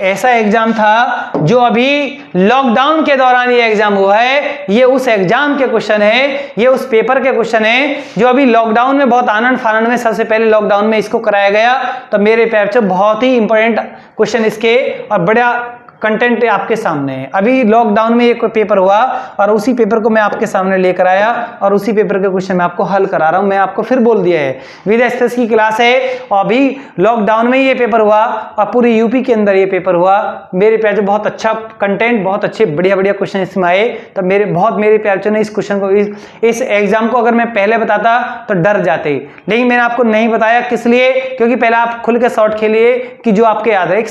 ऐसा एग्जाम था जो अभी लॉकडाउन के दौरान ये एग्जाम हुआ है। ये उस एग्जाम के क्वेश्चन है, ये उस पेपर के क्वेश्चन है जो अभी लॉकडाउन में बहुत आनंद फानंद में, सबसे पहले लॉकडाउन में इसको कराया गया। तो मेरे प्यारे बच्चों बहुत ही इंपॉर्टेंट क्वेश्चन इसके और बड़ा कंटेंट आपके सामने है। अभी लॉकडाउन में एक पेपर हुआ और उसी पेपर को मैं आपके सामने लेकर आया और उसी पेपर के क्वेश्चन मैं आपको हल करा रहा हूं। मैं आपको फिर बोल दिया है, विद स्ट्रेस की क्लास है और अभी लॉकडाउन में ये पेपर हुआ और पूरी यूपी के अंदर ये पेपर हुआ। मेरे प्यारे बहुत अच्छा कंटेंट, बहुत अच्छे बढ़िया बढ़िया क्वेश्चन इसमें आए। तो मेरे प्यारे ने इस क्वेश्चन को, इस एग्जाम को अगर मैं पहले बताता तो डर जाते, लेकिन मैंने आपको नहीं बताया। किस लिए? क्योंकि पहले आप खुल के शॉर्ट खेलिए कि जो आपके याद है। एक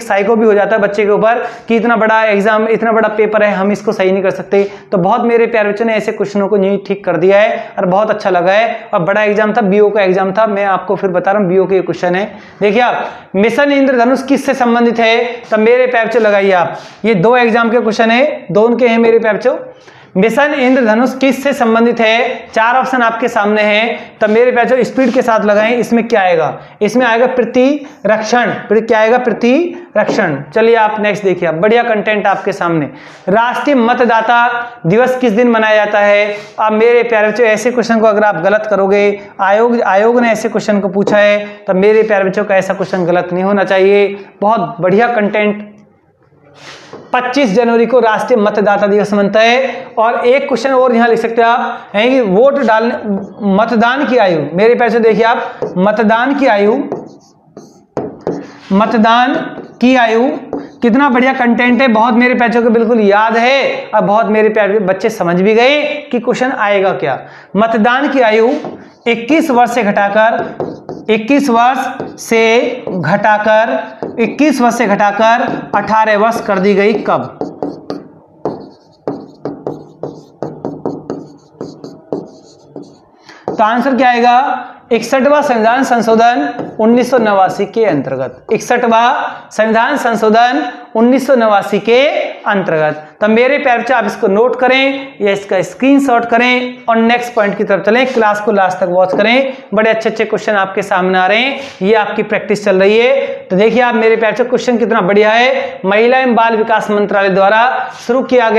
साइको भी हो जाता है बच्चे के ऊपर कि इतना बड़ा एग्जाम, इतना बड़ा पेपर है, हम इसको सही नहीं कर सकते। तो बहुत मेरे प्यारे बच्चों ने ऐसे क्वेश्चनों को नहीं ठीक कर दिया है और बहुत अच्छा लगा है। और बड़ा एग्जाम था, बीओ का एग्जाम था। मैं आपको फिर बता रहा हूं बीओ के क्वेश्चन है। देखिए आप, मिशन इंद्रधनुष किससे संबंधित है? तो मेरे प्यारे बच्चों लगाइए आप, ये 2 एग्जाम के क्वेश्चन है, 2 उनके हैं मेरे प्यारे बच्चों। मिशन इंद्रधनुष किससे संबंधित है? 4 ऑप्शन आपके सामने हैं। तब मेरे प्यारे स्पीड के साथ लगाएं। इसमें क्या आएगा? इसमें आएगा प्रतिरक्षण। क्या आएगा? प्रतिरक्षण। चलिए आप नेक्स्ट देखिए, बढ़िया कंटेंट आपके सामने। राष्ट्रीय मतदाता दिवस किस दिन मनाया जाता है? अब मेरे प्यारे बच्चों ऐसे क्वेश्चन को अगर आप गलत करोगे, आयोग ने ऐसे क्वेश्चन को पूछा है, तब मेरे प्यारे बच्चों का ऐसा क्वेश्चन गलत नहीं होना चाहिए। बहुत बढ़िया कंटेंट। 25 जनवरी को राष्ट्रीय मतदाता दिवस मनता है। और एक क्वेश्चन और यहां लिख सकते हैं आप, है कि वोट डालने, मतदान की आयु। मेरे पैसे देखिए आप, मतदान की आयु कितना बढ़िया कंटेंट है। बहुत मेरे पैचों को बिल्कुल याद है और बहुत मेरे प्यारे बच्चे समझ भी गए कि क्वेश्चन आएगा क्या। मतदान की आयु 21 वर्ष से घटाकर 21 वर्ष से घटाकर 18 वर्ष कर दी गई। कब? तो आंसर क्या आएगा? 61वां संविधान संशोधन 1989 के अंतर्गत। 61वां संविधान संशोधन 1989 के अंतर्गत। तो मेरे प्यारे बच्चे आप इसको नोट करें या इसका स्क्रीनशॉट करें और नेक्स्ट पॉइंट की तरफ चलें। क्लास को लास्ट तक वॉच करें, बड़े अच्छे अच्छे क्वेश्चन आपके सामने आ रहे हैं, ये आपकी प्रैक्टिस चल रही है। तो देखिए आप मेरे प्यारे बच्चे, क्वेश्चन कितना बढ़िया है। महिला एवं बाल विकास मंत्रालय द्वारा शुरू किया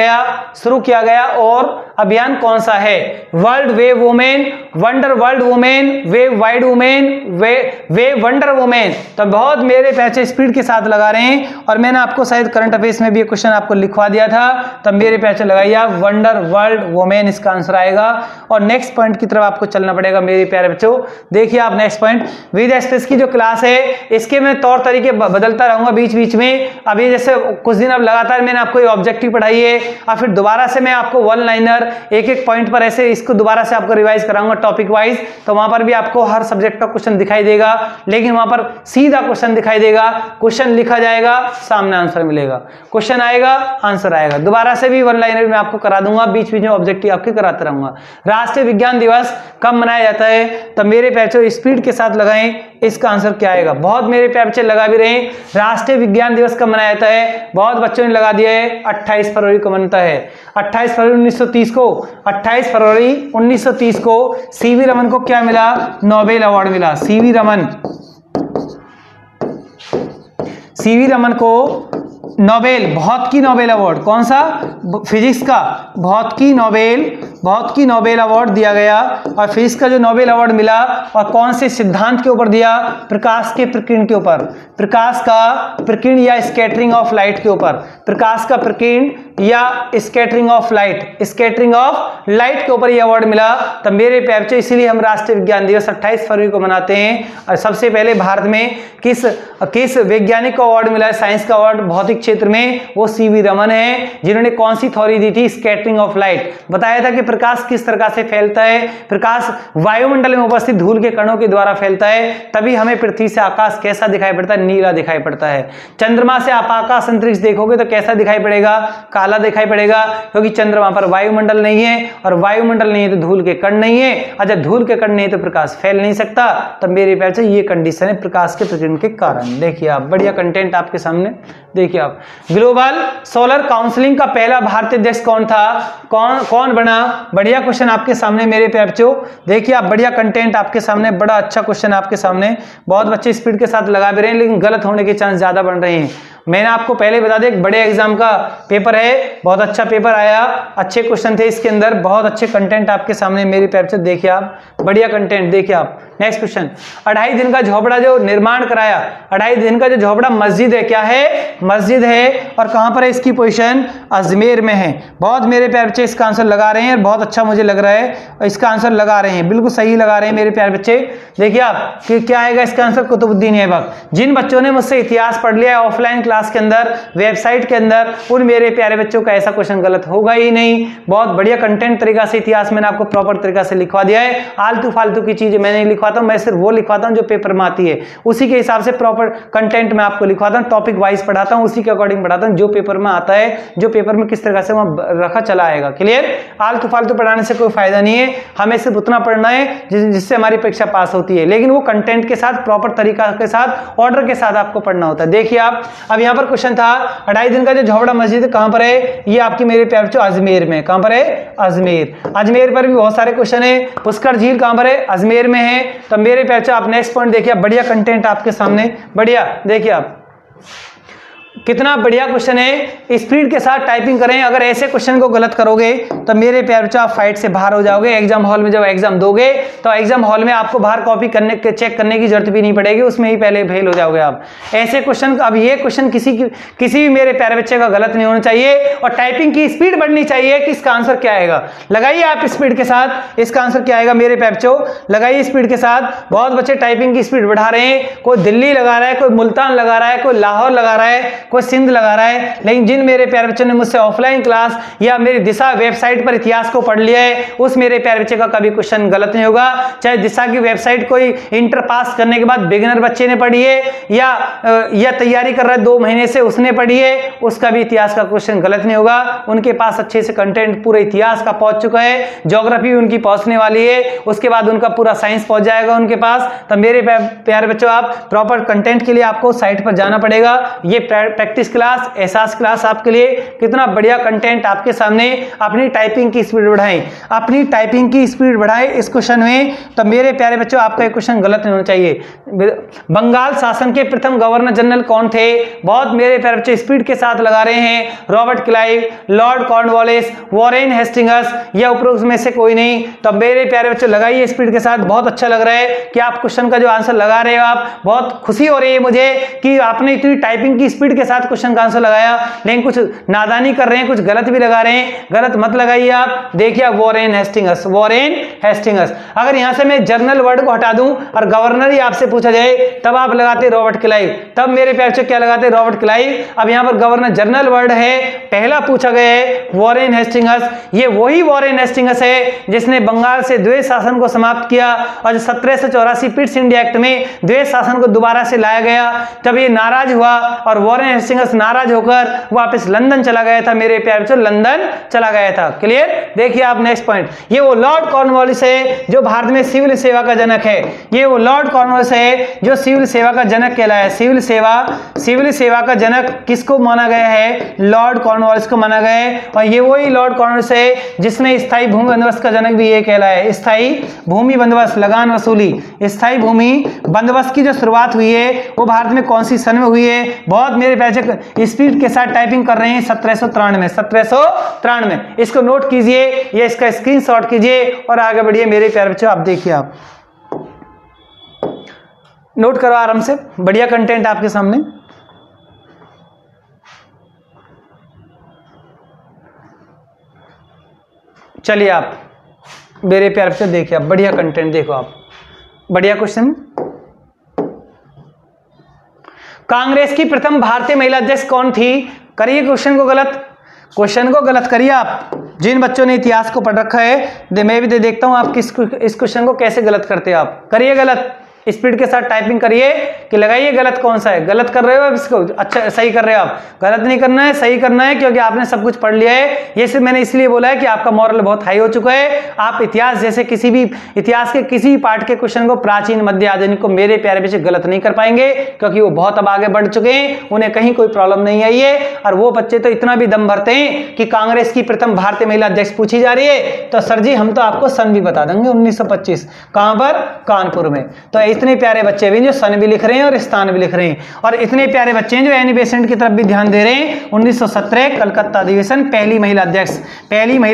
गया और अभियान कौन सा है? World wave women, wonder world women, wave wide women, way wonder women. तो बहुत मेरे पैसे स्पीड के साथ लगा रहे हैं और मैंने आपको शायद करंट अफेयर्स में भी एक क्वेश्चन आपको लिखवा दिया था। तब मेरे पैसे लगाइए आप, वंडर वर्ल्ड वुमेन इसका आंसर आएगा। और नेक्स्ट पॉइंट की तरफ आपको चलना पड़ेगा मेरे प्यारे बच्चों। देखिए आप नेक्स्ट पॉइंट, विद स्ट्रेस की जो क्लास है इसके मैं तौर तरीके बदलता रहूंगा बीच बीच में। अभी जैसे कुछ दिन अब लगातार मैंने आपको ऑब्जेक्टिव पढ़ाई है और फिर दोबारा से मैं आपको वन लाइनर एक एक पॉइंट पर ऐसे इसको दोबारा से आपको रिवाइज कराऊंगा टॉपिक वाइज। तो वहां पर भी आपको हर सब्जेक्ट का क्वेश्चन दिखाई देगा, लेकिन वहां पर सीधा क्वेश्चन दिखाई देगा। क्वेश्चन लिखा जाएगा, सामने आंसर मिलेगा, क्वेश्चन आएगा, आंसर आएगा। आएगा। दोबारा से भी वन लाइनर में आपको करा दूंगा, बीच बीच में ऑब्जेक्टिव आपके कराता रहूंगा। राष्ट्रीय विज्ञान दिवस कब मनाया जाता है? तब मेरे प्यारे बच्चों स्पीड के साथ लगाएं, इसका आंसर क्या आएगा? बहुत मेरे प्यारे बच्चे लगा भी रहे हैं। राष्ट्रीय विज्ञान दिवस कब मनाया जाता है? बहुत बच्चों ने लगा दिया है 28 फरवरी को मनता है। 28 फरवरी 1930 को 28 फरवरी 1930 को सीवी रमन को क्या मिला? नोबेल अवार्ड मिला। सीवी रमन को नोबेल भौतिकी नोबेल अवार्ड, कौन सा? फिजिक्स का भौतिकी नोबेल अवार्ड दिया गया। और फिजिक्स का जो नोबेल अवार्ड मिला और कौन से सिद्धांत के ऊपर दिया? प्रकाश के प्रकीर्णन के ऊपर, प्रकाश का प्रकीर्णन या स्कैटरिंग ऑफ लाइट के ऊपर, प्रकाश का प्रकीर्णन या स्कैटरिंग ऑफ लाइट के ऊपर ये अवार्ड मिला। तब मेरे प्यारे बच्चों इसीलिए हम राष्ट्रीय विज्ञान दिवस 28 फरवरी को मनाते हैं। और सबसे पहले भारत में किस वैज्ञानिक को अवार्ड मिला है साइंस का अवार्ड भौतिक क्षेत्र में? वो सीवी रमन है, जिन्होंने कौन सी थ्योरी दी थी? Scattering of light. बताया था कि प्रकाश किस तरह से फैलता है। प्रकाश वायुमंडल में उपस्थित धूल के कणों के द्वारा फैलता है, तभी हमें पृथ्वी से आकाश कैसा दिखाई पड़ता है? नीला दिखाई पड़ता है। चंद्रमा से आप आकाश अंतरिक्ष देखोगे तो कैसा दिखाई पड़ेगा? काला दिखाई पड़ेगा, क्योंकि चंद्रमा पर वायुमंडल नहीं है, और वायुमंडल नहीं है तो धूल के कण नहीं है। अच्छा, धूल के कण नहीं है तो प्रकाश फैल नहीं सकता। तब मेरे प्यारे से ये कंडीशन है प्रकाश के प्रकीर्णन के कारण। देखिए आप, बढ़िया कंटेंट आपके सामने। देखिए आप, ग्लोबल सोलर काउंसिलिंग का पहला भारतीय अध्यक्ष कौन था? कौन बना? बढ़िया क्वेश्चन आपके सामने मेरे प्यारे बच्चों। देखिए आप, बढ़िया कंटेंट आपके सामने, बड़ा अच्छा क्वेश्चन आपके सामने। बहुत बच्चे स्पीड के साथ लगा भी रहे हैं, लेकिन गलत होने के चांस ज्यादा बन रहे हैं। मैंने आपको पहले बता दें, एक बड़े एग्जाम का पेपर है, बहुत अच्छा पेपर आया, अच्छे क्वेश्चन थे इसके अंदर, बहुत अच्छे कंटेंट आपके सामने मेरे प्यारे बच्चों। देखिए आप, बढ़िया कंटेंट। देखिए आप, नेक्स्ट क्वेश्चन, 2.5 दिन का झोपड़ा जो निर्माण कराया, 2.5 दिन का जो झोपड़ा मस्जिद है, क्या है? मस्जिद है। और कहां पर है इसकी पोजीशन? अजमेर में है। बहुत मेरे प्यारे बच्चे इसका आंसर लगा रहे हैं, बहुत अच्छा मुझे लग रहा है, इसका आंसर लगा रहे हैं, बिल्कुल सही लगा रहे हैं मेरे प्यारे बच्चे। देखिए आप कि क्या आएगा इसका आंसर? कुतुबुद्दीन ऐबक। जिन बच्चों ने मुझसे इतिहास पढ़ लिया है ऑफलाइन क्लास के अंदर, वेबसाइट के अंदर, उन मेरे प्यारे बच्चों का ऐसा क्वेश्चन गलत होगा ही नहीं। बहुत बढ़िया कंटेंट तरीका से इतिहास मैंने आपको प्रॉपर तरीका से लिखवा दिया है। आलतू फालतू की चीजें मैं नहीं लिखवाता हूं, मैं सिर्फ वो लिखवाता हूं जो पेपर में आती है, उसी के हिसाब से प्रॉपर कंटेंट मैं आपको लिखवाता हूं, टॉपिक वाइज पढ़ाता हूं, उसी के अकॉर्डिंग पढ़ाता हूं, जो पेपर में आता है, जो पेपर में किस तरह से वहां रखा चला आएगा। क्लियर? आलतू फालतू पढ़ाने से कोई फायदा नहीं है, हमें सिर्फ उतना पढ़ना है जिससे हमारी परीक्षा पास होती है, लेकिन वो कंटेंट के साथ, प्रॉपर तरीका के साथ, ऑर्डर के साथ आपको पढ़ना होता है। देखिए आप, अब यहां पर क्वेश्चन था 2.5 दिन का जो झोपड़ा मस्जिद कहां पर है? ये आपकी मेरे प्यारे बच्चों अजमेर में। कहां पर है? अजमेर। अजमेर पर भी बहुत सारे क्वेश्चन है। पुष्कर झील कहां पर है? अजमेर में है। तो मेरे प्यारे बच्चों आप नेक्स्ट पॉइंट देखिए, बढ़िया कंटेंट आपके सामने, बढ़िया। देखिए आप, कितना बढ़िया क्वेश्चन है। स्पीड के साथ टाइपिंग करें। अगर ऐसे क्वेश्चन को गलत करोगे तो मेरे प्यारे बच्चों आप फाइट से बाहर हो जाओगे। एग्जाम हॉल में जब एग्जाम दोगे तो एग्जाम हॉल में आपको बाहर कॉपी करने के चेक करने की जरूरत भी नहीं पड़ेगी, उसमें ही पहले फेल हो जाओगे आप। ऐसे क्वेश्चन, अब ये क्वेश्चन किसी भी मेरे प्यारे बच्चे का गलत नहीं होना चाहिए, और टाइपिंग की स्पीड बढ़नी चाहिए कि इसका आंसर क्या आएगा। लगाइए आप स्पीड के साथ, इसका आंसर क्या आएगा मेरे प्यारे बच्चों? लगाइए स्पीड के साथ। बहुत बच्चे टाइपिंग की स्पीड बढ़ा रहे हैं, कोई दिल्ली लगा रहा है, कोई मुल्तान लगा रहा है, कोई लाहौर लगा रहा है, कोई सिंध लगा रहा है। लेकिन जिन मेरे प्यारे बच्चों ने मुझसे ऑफलाइन क्लास या मेरी दिशा वेबसाइट पर इतिहास को पढ़ लिया है, उस मेरे प्यारे बच्चे का कभी क्वेश्चन गलत नहीं होगा। चाहे दिशा की वेबसाइट कोई इंटर पास करने के बाद बिगिनर बच्चे ने पढ़ी है या तैयारी कर रहा है 2 महीने से उसने पढ़ी है, उसका भी इतिहास का क्वेश्चन गलत नहीं होगा। उनके पास अच्छे से कंटेंट पूरे इतिहास का पहुंच चुका है, ज्योग्राफी उनकी पहुंचने वाली है, उसके बाद उनका पूरा साइंस पहुंच जाएगा उनके पास। तो मेरे प्यारे बच्चों आप प्रॉपर कंटेंट के लिए आपको साइट पर जाना पड़ेगा। ये प्रैक्टिस क्लास, एहसास क्लास आपके लिए कितना बढ़िया कंटेंट आपके सामने। अपनी टाइपिंग की स्पीड बढ़ाएं, अपनी टाइपिंग की स्पीड बढ़ाएं इस क्वेश्चन में। तो मेरे प्यारे बच्चों आपका एक क्वेश्चन गलत नहीं होना चाहिए। बंगाल शासन के प्रथम गवर्नर जनरल कौन थे? बहुत मेरे प्यारे बच्चे स्पीड के साथ लगा रहे हैं। Robert Clive, Lord Cornwallis, Warren Hastings, या उपरोक्त में से कोई नहीं। तो मेरे प्यारे बच्चों लगाइए स्पीड के साथ। बहुत अच्छा लग रहा है कि आप क्वेश्चन का जो आंसर लगा रहे हो, आप बहुत खुशी हो रही है मुझे कि आपने इतनी टाइपिंग की स्पीड के साथ क्वेश्चन का आंसर लगाया। लेकिन कुछ नादानी कर रहे हैं, कुछ गलत भी लगा रहे हैं, गलत मत लगाइए आप। देखिए वॉरेन हेस्टिंग्स, वॉरेन हेस्टिंग्स। अगर यहां से मैं जर्नल वर्ड को हटा दूं और गवर्नर ही आपसे पूछा जाए तब आप लगाते रॉबर्ट क्लाइव, तब मेरे प्यारे बच्चों क्या लगाते? Robert Clive. अब यहां पर गवर्नर जनरल वर्ड है, पहला पूछा गया है वॉरेन हेस्टिंग्स। ये वही वॉरेन हेस्टिंग्स है जिसने बंगाल से द्वैध शासन को समाप्त किया और 1784 पिट्स इंडिया एक्ट में द्वैध शासन को दोबारा से लाया गया। तब ये नाराज हुआ और वॉरेन सिंह नाराज होकर वापस लंदन चला गया था मेरे प्यारे बच्चों, लंदन चला गया था। क्लियर। देखिए आप नेक्स्ट पॉइंट, ये वो लॉर्ड कॉर्नवालिस है जो भारत में सिविल सेवा का जनक है। ये वो लॉर्ड कॉर्नवालिस है जो सिविल सेवा का जनक कहलाया है। सिविल सेवा का जनक किसको माना गया है? लॉर्ड कॉर्नवालिस को माना गया है। और ये वही लॉर्ड कॉर्नवालिस है जिसने स्थायी भूमि बंदोबस्त का जनक भी ये कहलाया है। स्थायी भूमि बंदोबस्त, लगान वसूली, स्थायी भूमि बंदोबस्त की जो शुरुआत हुई है वो भारत में कौन सी सन में हुई है? बहुत मेरे पैसे स्पीड के साथ टाइपिंग कर रहे हैं। 1793। इसको नोट कीजिए, ये इसका स्क्रीनशॉट कीजिए और आगे बढ़िए मेरे प्यारे बच्चों। आप देखिए, आप नोट करो आराम से, बढ़िया कंटेंट आपके सामने। चलिए आप मेरे प्यारे बच्चों देखिए, आप बढ़िया कंटेंट देखो, आप बढ़िया क्वेश्चन। कांग्रेस की प्रथम भारतीय महिला अध्यक्ष कौन थी? करिए क्वेश्चन को गलत करिए आप। जिन बच्चों ने इतिहास को पढ़ रखा है मैं भी देखता हूं आप इस क्वेश्चन को कैसे गलत करते हैं। आप करिए गलत, स्पीड के साथ टाइपिंग करिए कि लगाइए गलत कौन सा है। गलत कर रहे हो आप इसको, अच्छा सही कर रहे हो आप। गलत नहीं करना है, सही करना है, क्योंकि आपने सब कुछ पढ़ लिया है। ये सिर्फ मैंने इसलिए बोला है कि आपका मॉरल बहुत हाई हो चुका है। आप इतिहास जैसे इतिहास के किसी पार्ट के क्वेश्चन को, प्राचीन मध्य आधुनिक को मेरे प्यारे बच्चे गलत नहीं कर पाएंगे, क्योंकि वो बहुत अब आगे बढ़ चुके हैं, उन्हें कहीं कोई प्रॉब्लम नहीं आई है। और वो बच्चे तो इतना भी दम भरते हैं कि कांग्रेस की प्रथम भारतीय महिला अध्यक्ष पूछी जा रही है तो सर जी हम तो आपको सन भी बता देंगे 1925। कहां पर? कानपुर में। तो इतने प्यारे बच्चे भी जो सन भी लिख रहे हैं और स्थान भी लिख रहे हैं, और इतने प्यारे बच्चे हैं जो एनी बेसेंट की तरफ भी ध्यान दे रहे हैं। 1917 कलकत्ता अधिवेशन, पहली महिला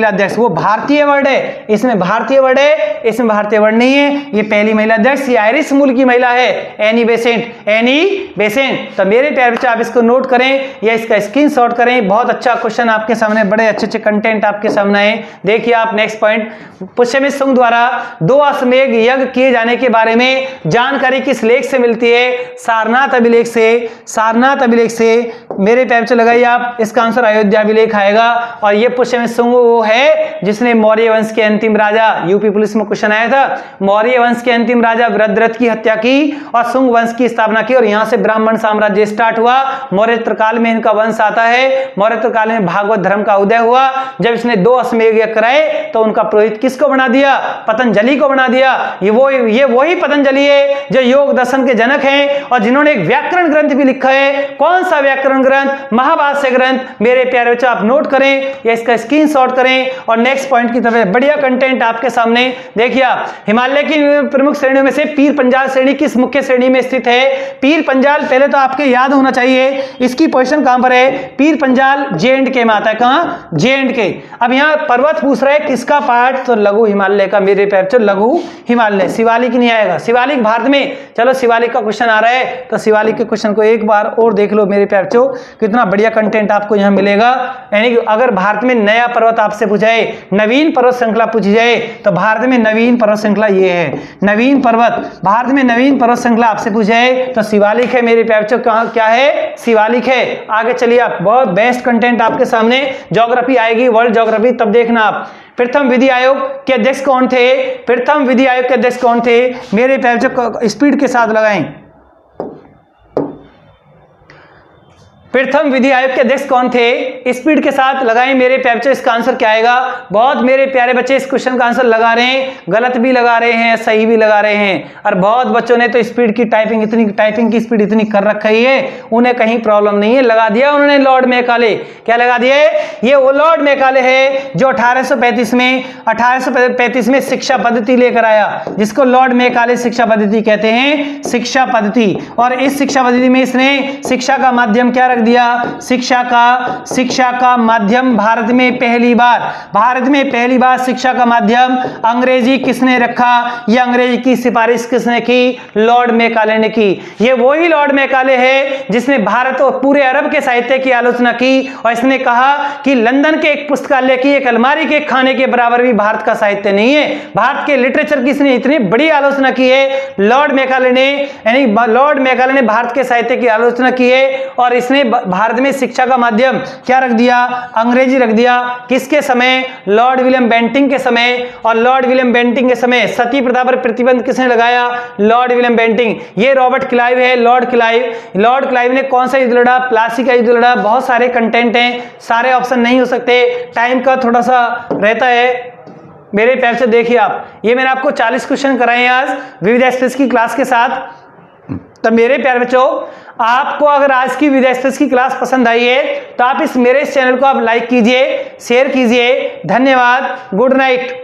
अध्यक्ष। वो भारतीय वर्ड है, इसमें भारतीय वर्ड है, इसमें भारतीय वर्ड नहीं है। ये पहली महिला अध्यक्ष, ये आयरिश मूल की महिला है, एनी बेसेंट। तो मेरे प्यारे बच्चे आप इसको नोट करें या इसका स्क्रीनशॉट करें। बहुत अच्छा क्वेश्चन आपके सामने, बड़े अच्छे कंटेंट आपके सामने है। देखिए आप नेक्स्ट पॉइंट, पुष्यमित शुंग द्वारा 2 अश्वमेध यज्ञ किए जाने के बारे में जानकारी किस लेख से मिलती है? सारनाथ अभिलेख से। मेरे पैर से लगाइए आप, इसका आंसर अयोध्या अभिलेख आएगा। और ये पुष्यमित शुंग वो है जिसने मौर्य वंश के अंतिम राजा, यूपी पुलिस में क्वेश्चन आया था, मौर्य वंश के अंतिम राजा वृद्धरथ की हत्या की और शुंग वंश की स्थापना की, और यहां से ब्राह्मण साम्राज्य स्टार्ट हुआ। मौर्योत्तर काल में इनका वंश आता है। मौर्योत्तर काल में भागवत धर्म का उदय हुआ। जब इसने 2 अश्वमेध यज्ञ कराए तो उनका पुरोहित किसको बना दिया? पतंजलि को बना दिया। ये वही पतंजलि है जो योग दर्शन के जनक हैं और जिन्होंने एक व्याकरण ग्रंथ भी लिखा है। कौन सा व्याकरण ग्रंथ? महाभाष्य ग्रंथ। मेरे प्यारे बच्चों आप नोट करें या इसका स्क्रीनशॉट करें और नेक्स्ट पॉइंट की तरफ। बढ़िया कंटेंट आपके सामने देखिए आप। हिमालय की प्रमुख श्रेणियों में से पीर पंजाल श्रेणी किस मुख्य श्रेणी में स्थित है? पीर पंजाल पहले तो आपके याद होना चाहिए इसकी पोजीशन कहां पर है। पीर पंजाल J&K में आता है। कहां? J&K। अब यहां पर्वत पूछ रहा है किसका पार्ट, तो लघु हिमालय का। मेरे प्यारे बच्चों लघु हिमालय, शिवालिक नहीं आएगा। शिवालिक भारत में, चलो शिवालिक का क्वेश्चन आ रहा है तो शिवालिक के क्वेश्चन को एक बार और देख लो मेरे प्यारे बच्चों, कितना बढ़िया कंटेंट आपको यहां मिलेगा। यानी कि अगर भारत में नया पर्वत आपसे पूछा जाए, नवीन पर्वत श्रृंखला पूछी जाए, तो भारत में नवीन पर्वत श्रृंखला ये है। नवीन पर्वत, भारत में नवीन पर्वत श्रृंखला आपसे पूछा जाए तो शिवालिक है मेरे प्यारे बच्चों। कहां क्या है? शिवालिक है। आगे चलिए आप, बहुत बेस्ट कंटेंट आपके सामने। ज्योग्राफी आएगी, वर्ल्ड ज्योग्राफी, तब देखना आप। प्रथम विधि आयोग के अध्यक्ष कौन थे? मेरे प्यारे बच्चों स्पीड के साथ लगाएं। प्रथम विधि आयोग के अध्यक्ष कौन थे? स्पीड के साथ लगाएं मेरे प्यारे बच्चे। इसका आंसर क्या आएगा? बहुत मेरे प्यारे बच्चे इस क्वेश्चन का आंसर लगा रहे हैं, गलत भी लगा रहे हैं, सही भी लगा रहे हैं। और बहुत बच्चों ने तो स्पीड की टाइपिंग की स्पीड इतनी कर रखी है, उन्हें कहीं प्रॉब्लम नहीं है। लगा दिया उन्होंने लॉर्ड मैकाले। क्या लगा दिया? ये वो लॉर्ड मैकाले है जो 1835 में शिक्षा पद्धति लेकर आया, जिसको लॉर्ड मैकाले शिक्षा पद्धति कहते हैं। शिक्षा पद्धति, और इस शिक्षा पद्धति में इसने शिक्षा का माध्यम क्या रख दिया? शिक्षा का माध्यम भारत में पहली बार शिक्षा का माध्यम अंग्रेजी किसने रखा? ये अंग्रेजी की सिफारिश किसने की? लॉर्ड मैकाले ने की। ये वही लॉर्ड मैकाले है जिसने भारत और पूरे अरब के साहित्य की आलोचना की, और इसने कहा कि लंदन के एक पुस्तकालय की एक अलमारी के खाने के बराबर भी भारत का साहित्य नहीं है। भारत के लिटरेचर की इसने इतनी बड़ी आलोचना की है लॉर्ड मैकाले ने, यानी लॉर्ड मैकाले ने भारत के साहित्य की आलोचना की है, और इसने भारत में शिक्षा का माध्यम क्या रख दिया, अंग्रेजी रख दिया। किसके समय, लॉर्ड विलियम बेंटिंक के समय। और लॉर्ड विलियम बेंटिंक के समय सती प्रथा पर प्रतिबंध किसने लगाया, लॉर्ड विलियम बेंटिंक। ये रॉबर्ट क्लाइव है, लॉर्ड क्लाइव। लॉर्ड क्लाइव ने कौन सा युद्ध लड़ा, प्लासी का युद्ध लड़ा। बहुत सारे कंटेंट हैं, सारे ऑप्शन नहीं हो सकते, टाइम का थोड़ा सा रहता है। मेरे प्यार से देखिए आप, ये मैंने आपको 40 क्वेश्चन कराए हैं आज विविध एक्सप्रेस की क्लास के साथ। तो मेरे प्यारे बच्चों, आपको अगर आज की विविध एक्सप्रेस की क्लास पसंद आई है तो आप मेरे इस चैनल को आप लाइक कीजिए, शेयर कीजिए। धन्यवाद, गुड नाइट।